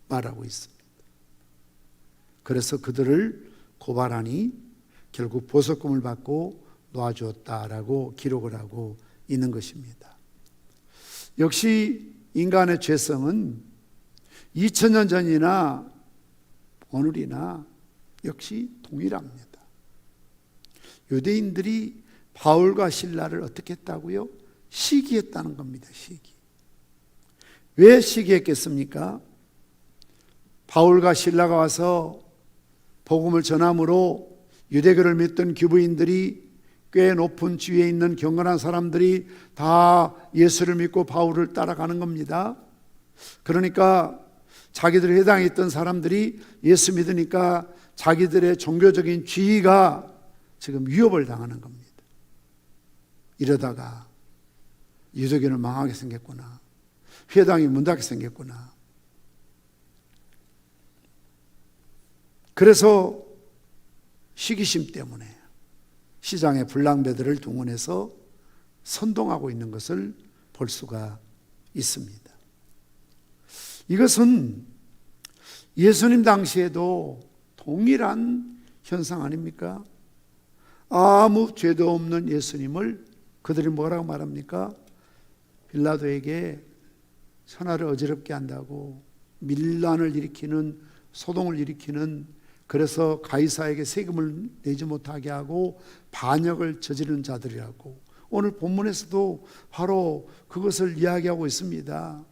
말하고 있습니다. 그래서 그들을 고발하니 결국 보석금을 받고 놓아주었다라고 기록을 하고 있는 것입니다. 역시 인간의 죄성은 2000년 전이나 오늘이나 역시 동일합니다. 유대인들이 바울과 실라를 어떻게 했다고요? 시기했다는 겁니다. 시기. 왜 시기했겠습니까? 바울과 실라가 와서 복음을 전함으로 유대교를 믿던 규부인들이 꽤 높은 지위에 있는 경건한 사람들이 다 예수를 믿고 바울을 따라가는 겁니다. 그러니까 자기들이 해당에 있던 사람들이 예수 믿으니까 자기들의 종교적인 지위가 지금 위협을 당하는 겁니다. 이러다가 유대교는 망하게 생겼구나. 회당이 문 닫게 생겼구나. 그래서 시기심 때문에 시장의 불량배들을 동원해서 선동하고 있는 것을 볼 수가 있습니다. 이것은 예수님 당시에도 동일한 현상 아닙니까? 아무 죄도 없는 예수님을 그들이 뭐라고 말합니까? 빌라도에게 천하를 어지럽게 한다고, 밀란을 일으키는, 소동을 일으키는, 그래서 가이사에게 세금을 내지 못하게 하고 반역을 저지르는 자들이라고 오늘 본문에서도 바로 그것을 이야기하고 있습니다.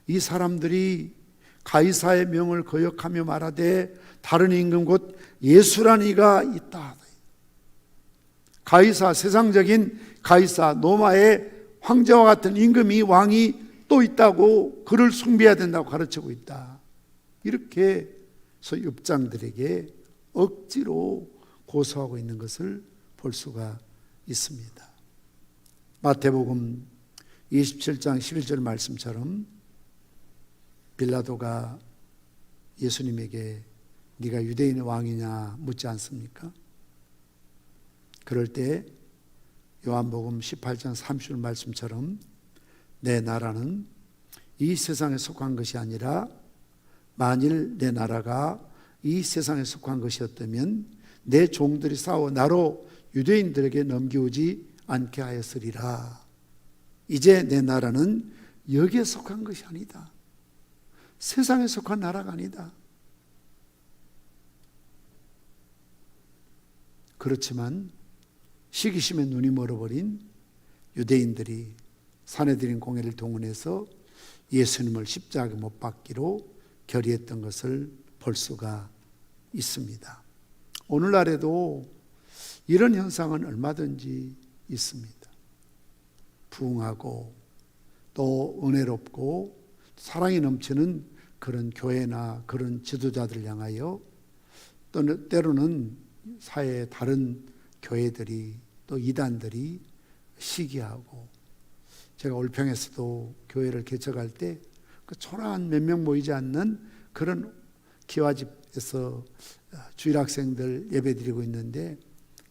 이 사람들이 가이사의 명을 거역하며 말하되 다른 임금 곧 예수라는 이가 있다. 가이사, 세상적인 가이사 로마의 황제와 같은 임금이, 왕이 또 있다고, 그를 숭배해야 된다고 가르치고 있다. 이렇게 소위 읍장들에게 억지로 고소하고 있는 것을 볼 수가 있습니다. 마태복음 27장 11절 말씀처럼 빌라도가 예수님에게 네가 유대인의 왕이냐 묻지 않습니까? 그럴 때 요한복음 18장 30절 말씀처럼 내 나라는 이 세상에 속한 것이 아니라 만일 내 나라가 이 세상에 속한 것이었다면 내 종들이 싸워 나로 유대인들에게 넘기우지 않게 하였으리라. 이제 내 나라는 여기에 속한 것이 아니다. 세상에 속한 나라가 아니다. 그렇지만 시기심에 눈이 멀어버린 유대인들이 사내들인 공회를 동원해서 예수님을 십자가에 못 박기로 결의했던 것을 볼 수가 있습니다. 오늘날에도 이런 현상은 얼마든지 있습니다. 부흥하고 또 은혜롭고 사랑이 넘치는 그런 교회나 그런 지도자들을 향하여 또 때로는 사회의 다른 교회들이 또 이단들이 시기하고, 제가 올평에서도 교회를 개척할 때 그 초라한 몇 명 모이지 않는 그런 기와집에서 주일학생들 예배드리고 있는데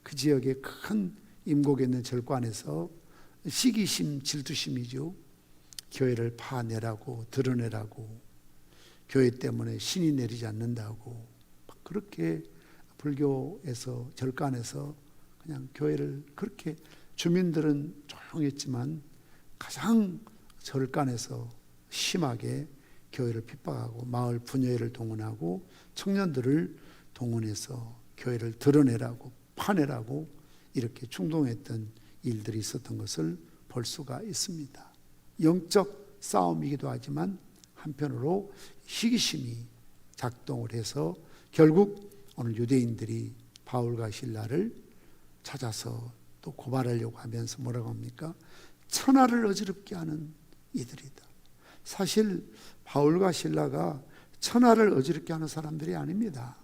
그 지역에 큰 임곡에 있는 절관에서 시기심, 질투심이죠. 교회를 파내라고, 드러내라고, 교회 때문에 신이 내리지 않는다고, 그렇게 불교에서 절간에서 그냥 교회를 그렇게, 주민들은 조용했지만 가장 절간에서 심하게 교회를 핍박하고 마을 분여회를 동원하고 청년들을 동원해서 교회를 드러내라고, 파내라고 이렇게 충동했던 일들이 있었던 것을 볼 수가 있습니다. 영적 싸움이기도 하지만 한편으로 시기심이 작동을 해서 결국 오늘 유대인들이 바울과 실라를 찾아서 또 고발하려고 하면서 뭐라고 합니까? 천하를 어지럽게 하는 이들이다. 사실 바울과 실라가 천하를 어지럽게 하는 사람들이 아닙니다.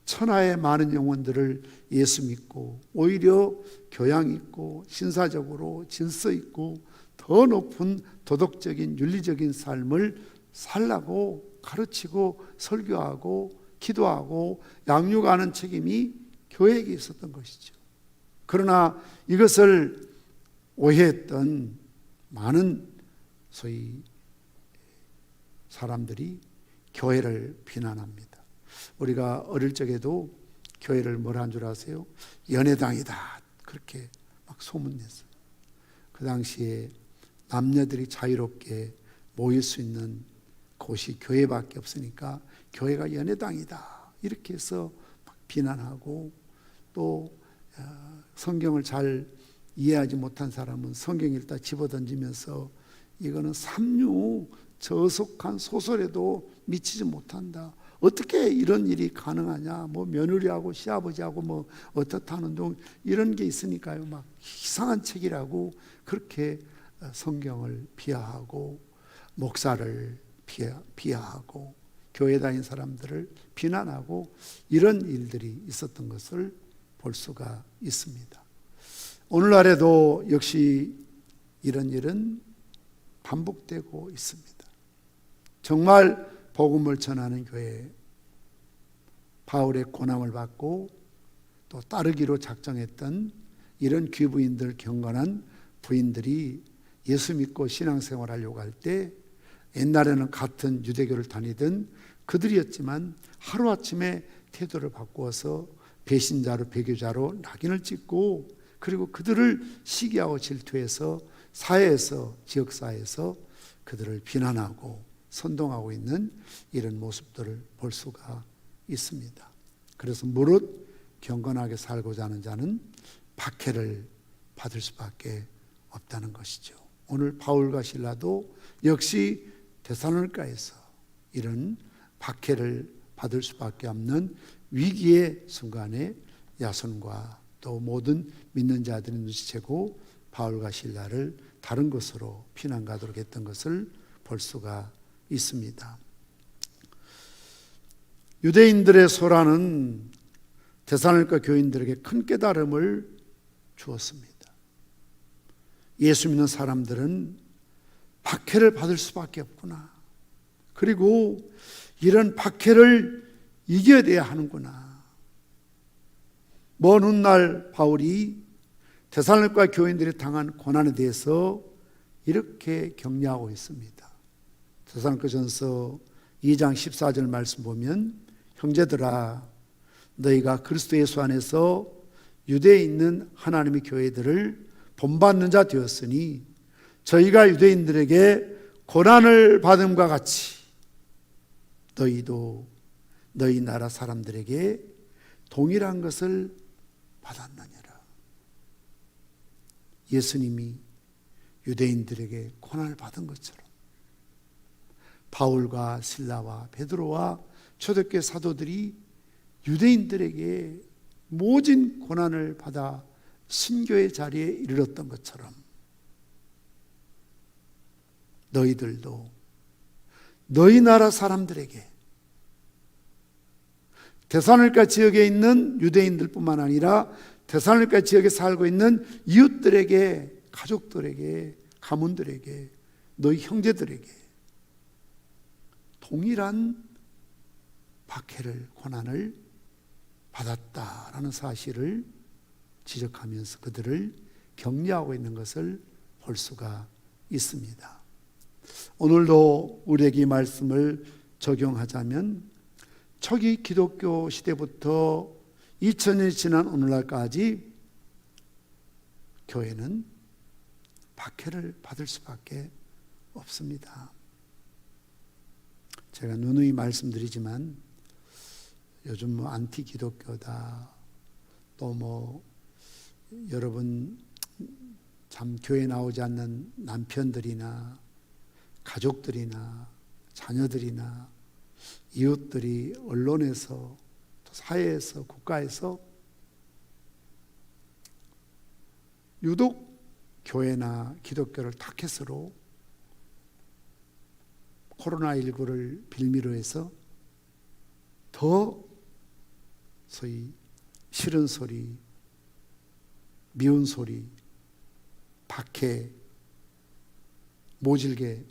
천하의 많은 영혼들을 예수 믿고 오히려 교양 있고 신사적으로 질서 있고 더 높은 도덕적인 윤리적인 삶을 살라고 가르치고 설교하고 기도하고 양육하는 책임이 교회에게 있었던 것이죠. 그러나 이것을 오해했던 많은 소위 사람들이 교회를 비난합니다. 우리가 어릴 적에도 교회를 뭐라 한 줄 아세요? 연회당이다. 그렇게 막 소문냈어요. 그 당시에 남녀들이 자유롭게 모일 수 있는 곳이 교회밖에 없으니까 교회가 연회당이다. 이렇게 해서 막 비난하고, 또 성경을 잘 이해하지 못한 사람은 성경 읽다 집어던지면서 이거는 삼류 저속한 소설에도 미치지 못한다. 어떻게 이런 일이 가능하냐? 뭐 며느리하고 시아버지하고 뭐 어떻다는 둥 이런 게 있으니까요. 막 이상한 책이라고 그렇게 성경을 비하하고 목사를 비하하고 교회 다닌 사람들을 비난하고 이런 일들이 있었던 것을 볼 수가 있습니다. 오늘날에도 역시 이런 일은 반복되고 있습니다. 정말 복음을 전하는 교회, 바울의 고난을 받고 또 따르기로 작정했던 이런 귀부인들, 경건한 부인들이 예수 믿고 신앙생활 하려고 할 때 옛날에는 같은 유대교를 다니던 그들이었지만 하루아침에 태도를 바꾸어서 배신자로 배교자로 낙인을 찍고, 그리고 그들을 시기하고 질투해서 사회에서, 지역사회에서 그들을 비난하고 선동하고 있는 이런 모습들을 볼 수가 있습니다. 그래서 무릇 경건하게 살고자 하는 자는 박해를 받을 수밖에 없다는 것이죠. 오늘 바울과 실라도 역시 데살로니가에서 이런 박해를 받을 수밖에 없는 위기의 순간에 야손과 또 모든 믿는 자들이 눈치채고 바울과 실라를 다른 곳으로 피난 가도록 했던 것을 볼 수가 있습니다. 유대인들의 소란은 데살로니가 교인들에게 큰 깨달음을 주었습니다. 예수 믿는 사람들은 박해를 받을 수밖에 없구나. 그리고 이런 박해를 이겨야 하는구나. 먼 훗날 바울이 데살로니가 교인들이 당한 고난에 대해서 이렇게 격려하고 있습니다. 데살로니가전서 2장 14절 말씀 보면, 형제들아 너희가 그리스도 예수 안에서 유대에 있는 하나님의 교회들을 본받는 자 되었으니 저희가 유대인들에게 고난을 받음과 같이 너희도 너희 나라 사람들에게 동일한 것을 받았느니라. 예수님이 유대인들에게 고난을 받은 것처럼 바울과 실라와 베드로와 초대교회 사도들이 유대인들에게 모진 고난을 받아 신교의 자리에 이르렀던 것처럼 너희들도 너희 나라 사람들에게, 데살로니가 지역에 있는 유대인들뿐만 아니라 데살로니가 지역에 살고 있는 이웃들에게, 가족들에게, 가문들에게, 너희 형제들에게 동일한 박해를, 고난을 받았다라는 사실을 지적하면서 그들을 격려하고 있는 것을 볼 수가 있습니다. 오늘도 우리에게 이 말씀을 적용하자면 초기 기독교 시대부터 2000년이 지난 오늘날까지 교회는 박해를 받을 수밖에 없습니다. 제가 누누이 말씀드리지만 요즘 뭐 안티 기독교다, 또 뭐 여러분 참 교회 나오지 않는 남편들이나 가족들이나 자녀들이나 이웃들이 언론에서, 또 사회에서, 국가에서 유독 교회나 기독교를 타켓으로 코로나19를 빌미로 해서 더 소위 싫은 소리, 미운 소리, 박해, 모질게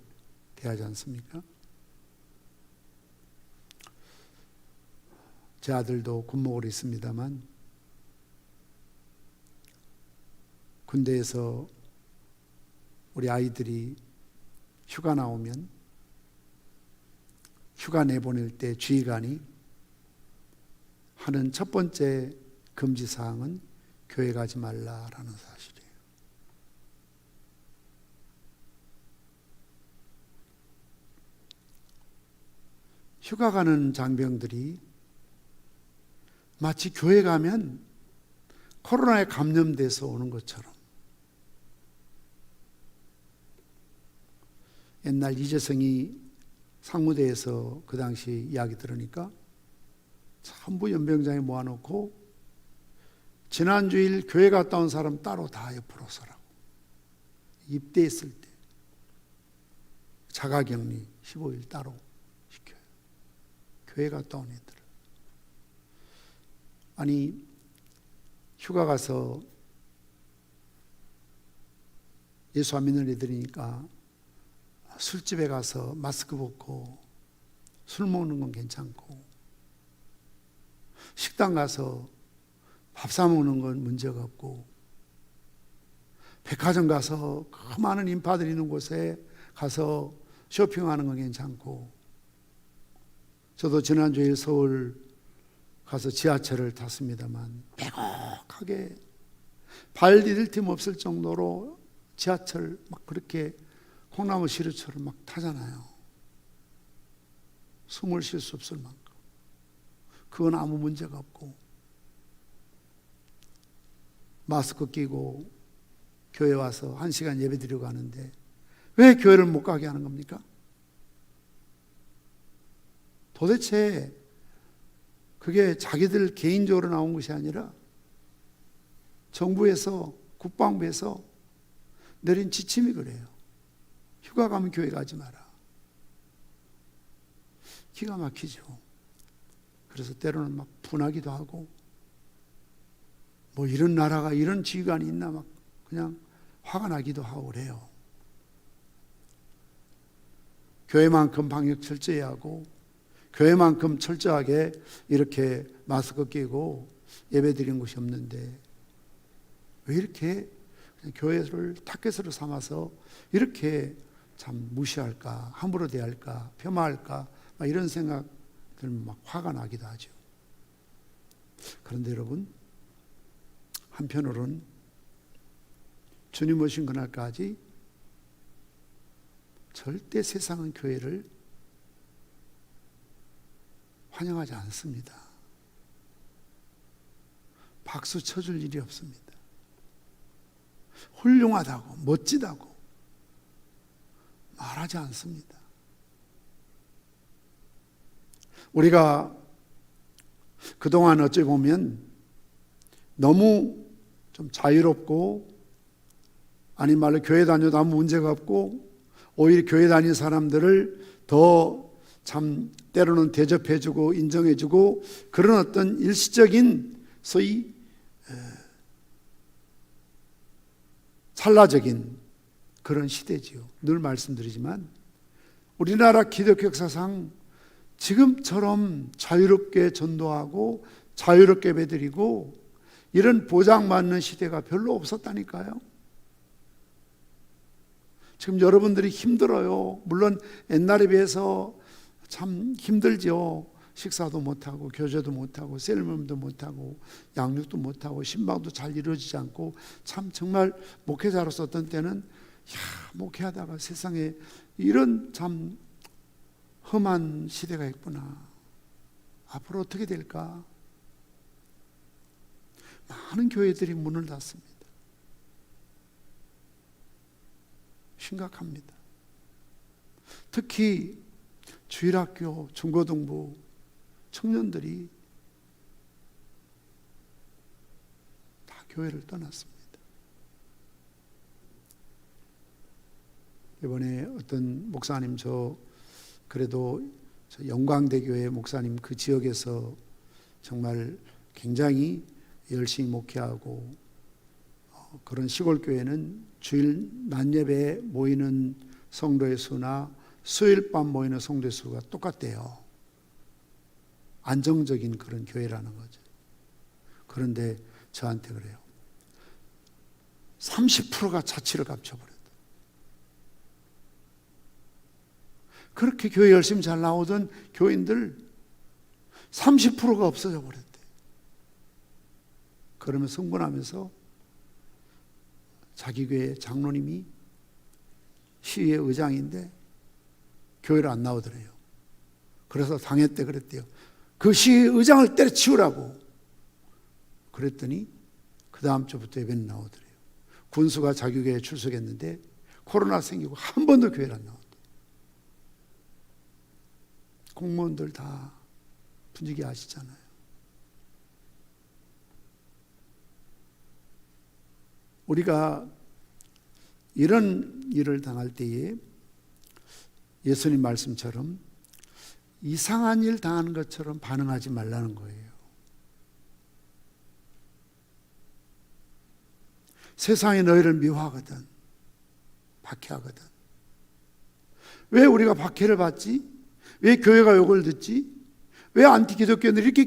대하지 않습니까? 제 아들도 군목으로 있습니다만 군대에서 우리 아이들이 휴가 나오면 휴가 내보낼 때 지휘관이 하는 첫 번째 금지 사항은 교회 가지 말라라는 사실이에요. 휴가 가는 장병들이 마치 교회 가면 코로나에 감염돼서 오는 것처럼, 옛날 이재성이 상무대에서 그 당시 이야기 들으니까 전부 연병장에 모아놓고 지난주일 교회 갔다 온 사람 따로 다 옆으로 서라고, 입대했을 때 자가격리 15일 따로 시켜요. 교회 갔다 온 애들. 아니, 휴가 가서 예수 안 믿는 애들이니까 술집에 가서 마스크 벗고 술 먹는 건 괜찮고, 식당 가서 밥 사 먹는 건 문제가 없고, 백화점 가서 그 많은 인파들이 있는 곳에 가서 쇼핑하는 건 괜찮고, 저도 지난주에 서울 가서 지하철을 탔습니다만 빼곡하게 발 디딜 틈 없을 정도로 지하철 막 그렇게 콩나물 시루처럼 막 타잖아요. 숨을 쉴 수 없을 만큼. 그건 아무 문제가 없고, 마스크 끼고 교회 와서 1시간 예배 드리고 가는데 왜 교회를 못 가게 하는 겁니까? 도대체 그게 자기들 개인적으로 나온 것이 아니라 정부에서, 국방부에서 내린 지침이 그래요. 휴가 가면 교회 가지 마라. 기가 막히죠. 그래서 때로는 막 분하기도 하고, 뭐 이런 나라가 이런 지휘관이 있나 막 그냥 화가 나기도 하고 그래요. 교회만큼 방역 철저히 하고, 교회만큼 철저하게 이렇게 마스크 끼고 예배 드리는 곳이 없는데 왜 이렇게 교회를 타겟으로 삼아서 이렇게 참 무시할까, 함부로 대할까, 폄하할까, 막 이런 생각들 막 화가 나기도 하죠. 그런데 여러분, 한편으로는 주님 오신 그날까지 절대 세상은 교회를 환영하지 않습니다. 박수 쳐줄 일이 없습니다. 훌륭하다고, 멋지다고 말하지 않습니다. 우리가 그동안 어찌 보면 너무 좀 자유롭고, 아닌 말로 교회 다녀도 아무 문제가 없고, 오히려 교회 다니는 사람들을 더 참 때로는 대접해주고 인정해주고, 그런 어떤 일시적인 소위 찰나적인 그런 시대지요. 늘 말씀드리지만 우리나라 기독교 역사상 지금처럼 자유롭게 전도하고 자유롭게 예배드리고 이런 보장받는 시대가 별로 없었다니까요. 지금 여러분들이 힘들어요. 물론 옛날에 비해서 참 힘들죠. 식사도 못하고 교제도 못하고 셀몸도 못하고 양육도 못하고 신방도 잘 이루어지지 않고, 참 정말 목회자로서 어떤 때는 목회하다가 세상에 이런 참 험한 시대가 있구나, 앞으로 어떻게 될까. 많은 교회들이 문을 닫습니다. 심각합니다. 특히 주일학교, 중고등부 청년들이 다 교회를 떠났습니다. 이번에 어떤 목사님, 그래도 저 영광대교회 목사님 그 지역에서 정말 굉장히 열심히 목회하고, 그런 시골 교회는 주일 낮 예배에 모이는 성도의 수나 수요일 밤 모이는 성도의 수가 똑같대요. 안정적인 그런 교회라는 거죠. 그런데 저한테 그래요. 30%가 자취를 감춰버렸다. 그렇게 교회 열심히 잘 나오던 교인들 30%가 없어져 버렸대. 그러면 흥분하면서 자기 교회 장로님이 시의 의장인데 교회를 안 나오더래요. 그래서 당했대 그랬대요. 그 시의 의장을 때려치우라고. 그랬더니 그 다음 주부터 예배는 나오더래요. 군수가 자기 교회에 출석했는데 코로나 생기고 한 번도 교회를 안 나왔대. 공무원들 다 분위기 아시잖아요. 우리가 이런 일을 당할 때에 예수님 말씀처럼 이상한 일 당하는 것처럼 반응하지 말라는 거예요. 세상이 너희를 미워하거든, 박해하거든. 왜 우리가 박해를 받지? 왜 교회가 욕을 듣지? 왜 안티기독교인들이 이렇게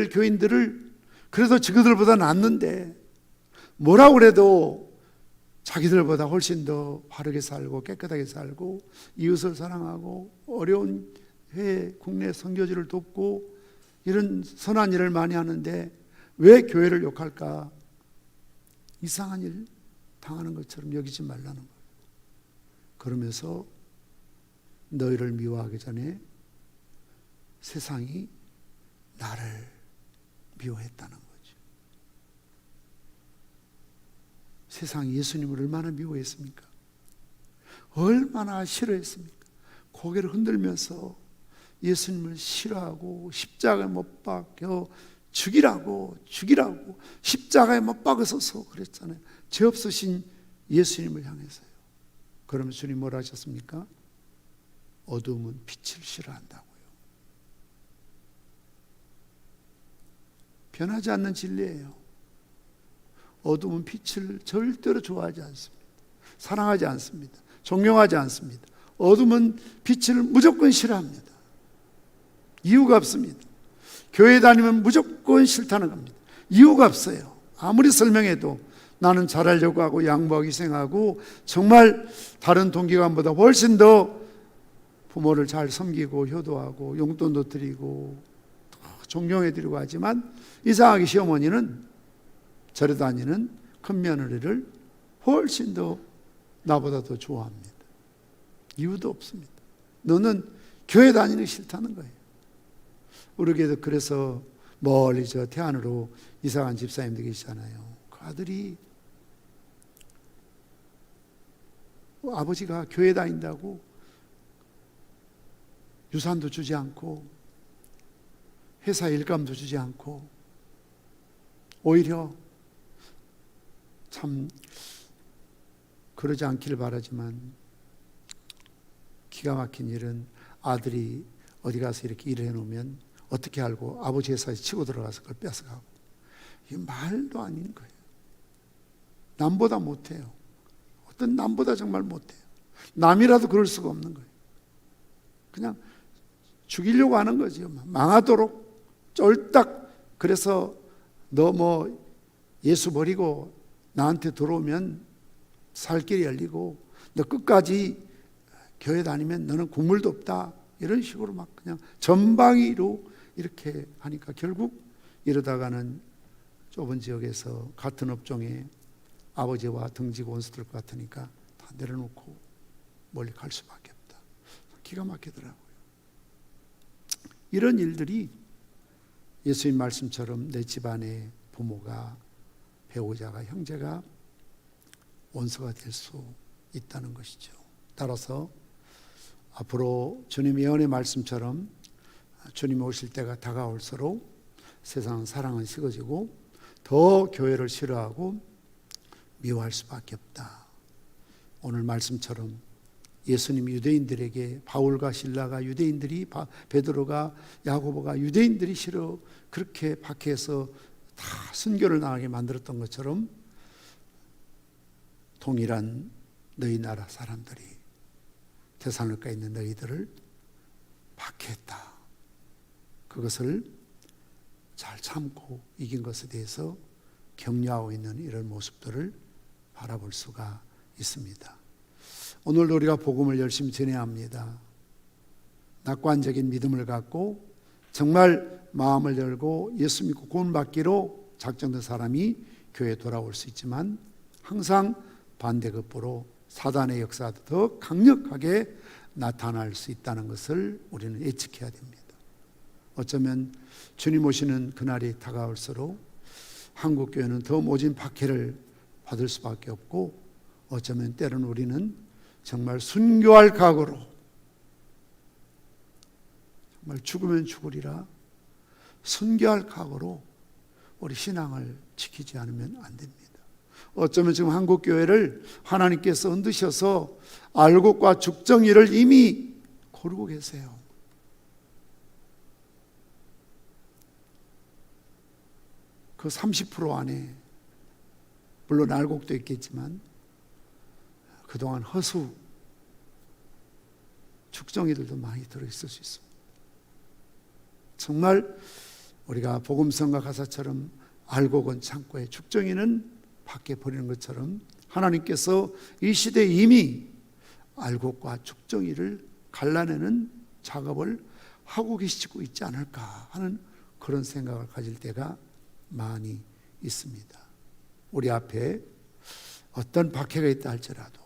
교인들을 그래도 지그들보다 낫는데 뭐라고 그래도 자기들보다 훨씬 더 바르게 살고 깨끗하게 살고 이웃을 사랑하고 어려운 국내 선교지를 돕고 이런 선한 일을 많이 하는데 왜 교회를 욕할까? 이상한 일 당하는 것처럼 여기지 말라는 거예요. 그러면서 너희를 미워하기 전에 세상이 나를 미워했다는 거죠. 세상이 예수님을 얼마나 미워했습니까? 얼마나 싫어했습니까? 고개를 흔들면서 예수님을 싫어하고 십자가에 못 박혀 죽이라고 십자가에 못 박으소서 그랬잖아요. 죄 없으신 예수님을 향해서요. 그러면 주님 뭐라 하셨습니까? 어둠은 빛을 싫어한다고요. 변하지 않는 진리예요. 어둠은 빛을 절대로 좋아하지 않습니다. 사랑하지 않습니다. 존경하지 않습니다. 어둠은 빛을 무조건 싫어합니다. 이유가 없습니다. 교회 다니면 무조건 싫다는 겁니다. 이유가 없어요. 아무리 설명해도 나는 잘하려고 하고 양보하고 희생하고 정말 다른 동기관보다 훨씬 더 부모를 잘 섬기고 효도하고 용돈도 드리고 존경해드리고 하지만 이상하게 시어머니는 절에 다니는 큰 며느리를 훨씬 더 나보다 더 좋아합니다. 이유도 없습니다. 너는 교회 다니는 게 싫다는 거예요. 우리 교회도 그래서 멀리 저 태안으로 이사간 집사님들 계시잖아요. 그 아들이 아버지가 교회 다닌다고 유산도 주지 않고 회사 일감도 주지 않고 오히려 참 그러지 않기를 바라지만 기가 막힌 일은 아들이 어디 가서 이렇게 일을 해놓으면 어떻게 알고 아버지 회사에 치고 들어가서 그걸 뺏어가고. 이게 말도 아닌 거예요. 남보다 못해요. 어떤 남보다 정말 못해요. 남이라도 그럴 수가 없는 거예요. 그냥 죽이려고 하는 거죠. 망하도록 쫄딱. 그래서 너 뭐 예수 버리고 나한테 들어오면 살 길이 열리고 너 끝까지 교회 다니면 너는 국물도 없다. 이런 식으로 막 그냥 전방위로 이렇게 하니까 결국 이러다가는 좁은 지역에서 같은 업종에 아버지와 등지고 원수들 것 같으니까 다 내려놓고 멀리 갈 수밖에 없다. 기가 막히더라고요. 이런 일들이 예수님 말씀처럼 내 집안에 부모가, 배우자가, 형제가 원수가 될 수 있다는 것이죠. 따라서 앞으로 주님의 예언의 말씀처럼 주님이 오실 때가 다가올수록 세상은 사랑은 식어지고 더 교회를 싫어하고 미워할 수밖에 없다. 오늘 말씀처럼 예수님이 유대인들에게 바울과 실라가 유대인들이 베드로가 야고보가 유대인들이 싫어 그렇게 박해해서 다 순교를 나가게 만들었던 것처럼 동일한 너희 나라 사람들이 데살로니가에 있는 너희들을 박해했다. 그것을 잘 참고 이긴 것에 대해서 격려하고 있는 이런 모습들을 바라볼 수가 있습니다. 오늘도 우리가 복음을 열심히 전해야 합니다. 낙관적인 믿음을 갖고 정말 마음을 열고 예수 믿고 구원받기로 작정된 사람이 교회에 돌아올 수 있지만 항상 반대급부로 사단의 역사도 더 강력하게 나타날 수 있다는 것을 우리는 예측해야 됩니다. 어쩌면 주님 오시는 그날이 다가올수록 한국교회는 더 모진 박해를 받을 수밖에 없고, 어쩌면 때로는 우리는 정말 순교할 각오로, 정말 죽으면 죽으리라 순교할 각오로 우리 신앙을 지키지 않으면 안 됩니다. 어쩌면 지금 한국교회를 하나님께서 흔드셔서 알곡과 죽정이를 이미 고르고 계세요. 그 30% 안에 물론 알곡도 있겠지만 그동안 허수 죽정이들도 많이 들어있을 수 있습니다. 정말 우리가 복음성과 가사처럼 알곡은 창고에 죽정이는 밖에 버리는 것처럼 하나님께서 이 시대에 이미 알곡과 죽정이를 갈라내는 작업을 하고 계시고 있지 않을까 하는 그런 생각을 가질 때가 많이 있습니다. 우리 앞에 어떤 박해가 있다 할지라도,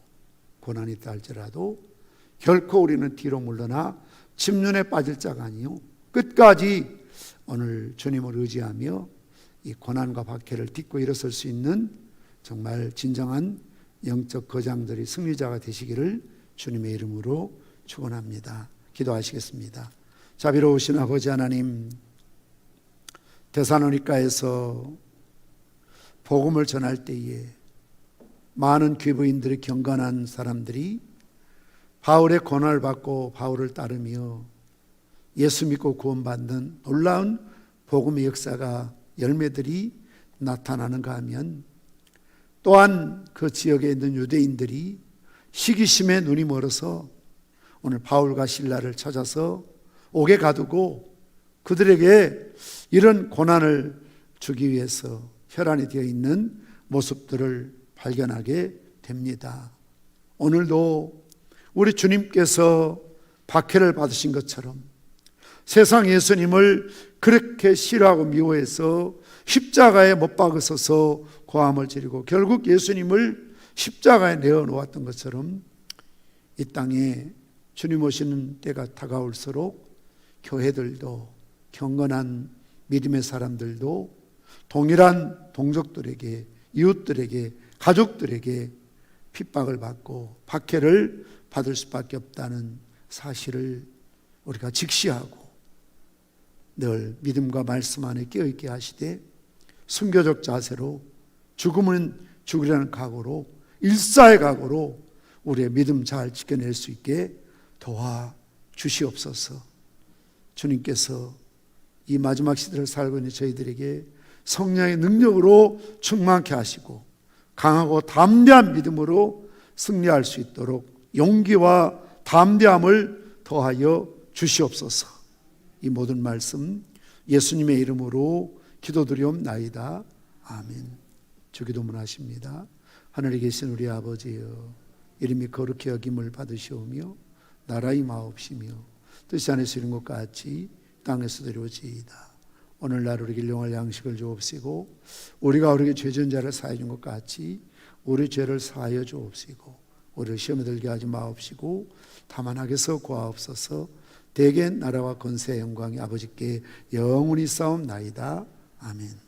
고난이 있다 할지라도 결코 우리는 뒤로 물러나 침륜에 빠질 자가 아니요 끝까지 오늘 주님을 의지하며 이 고난과 박해를 딛고 일어설 수 있는 정말 진정한 영적 거장들이 승리자가 되시기를 주님의 이름으로 축원합니다. 기도하시겠습니다. 자비로우신 아버지 하나님, 데살로니가에서 복음을 전할 때에 많은 귀부인들이, 경건한 사람들이 바울의 고난을 받고 바울을 따르며 예수 믿고 구원받는 놀라운 복음의 역사가, 열매들이 나타나는가 하면, 또한 그 지역에 있는 유대인들이 시기심에 눈이 멀어서 오늘 바울과 실라를 찾아서 옥에 가두고 그들에게 이런 고난을 주기 위해서 혈안이 되어 있는 모습들을 발견하게 됩니다. 오늘도 우리 주님께서 박해를 받으신 것처럼 세상 예수님을 그렇게 싫어하고 미워해서 십자가에 못 박으셔서 고함을 지르고 결국 예수님을 십자가에 내어놓았던 것처럼 이 땅에 주님 오시는 때가 다가올수록 교회들도, 경건한 믿음의 사람들도 동일한 동족들에게, 이웃들에게, 가족들에게 핍박을 받고 박해를 받을 수밖에 없다는 사실을 우리가 직시하고 늘 믿음과 말씀 안에 깨어있게 하시되 순교적 자세로 죽음은 죽으려는 각오로, 일사의 각오로 우리의 믿음 잘 지켜낼 수 있게 도와주시옵소서. 주님께서 이 마지막 시대를 살고 있는 저희들에게 성령의 능력으로 충만케 하시고 강하고 담대한 믿음으로 승리할 수 있도록 용기와 담대함을 더하여 주시옵소서. 이 모든 말씀 예수님의 이름으로 기도드리옵나이다. 아멘. 주기도문 하십니다. 하늘에 계신 우리 아버지여, 이름이 거룩히 여김을 받으시오며 나라 임하옵시며 뜻이 안에서 이룬 것 같이 땅에서도 이루어지이다. 오늘날 우리에게 일용할 양식을 주옵시고 우리가 우리에게 죄 지은 자를 사하여 준 것 같이 우리 죄를 사하여 주옵시고 우리를 시험에 들게 하지 마옵시고 다만 악에서 구하옵소서. 대개 나라와 권세 영광이 아버지께 영원히 싸움나이다. 아멘.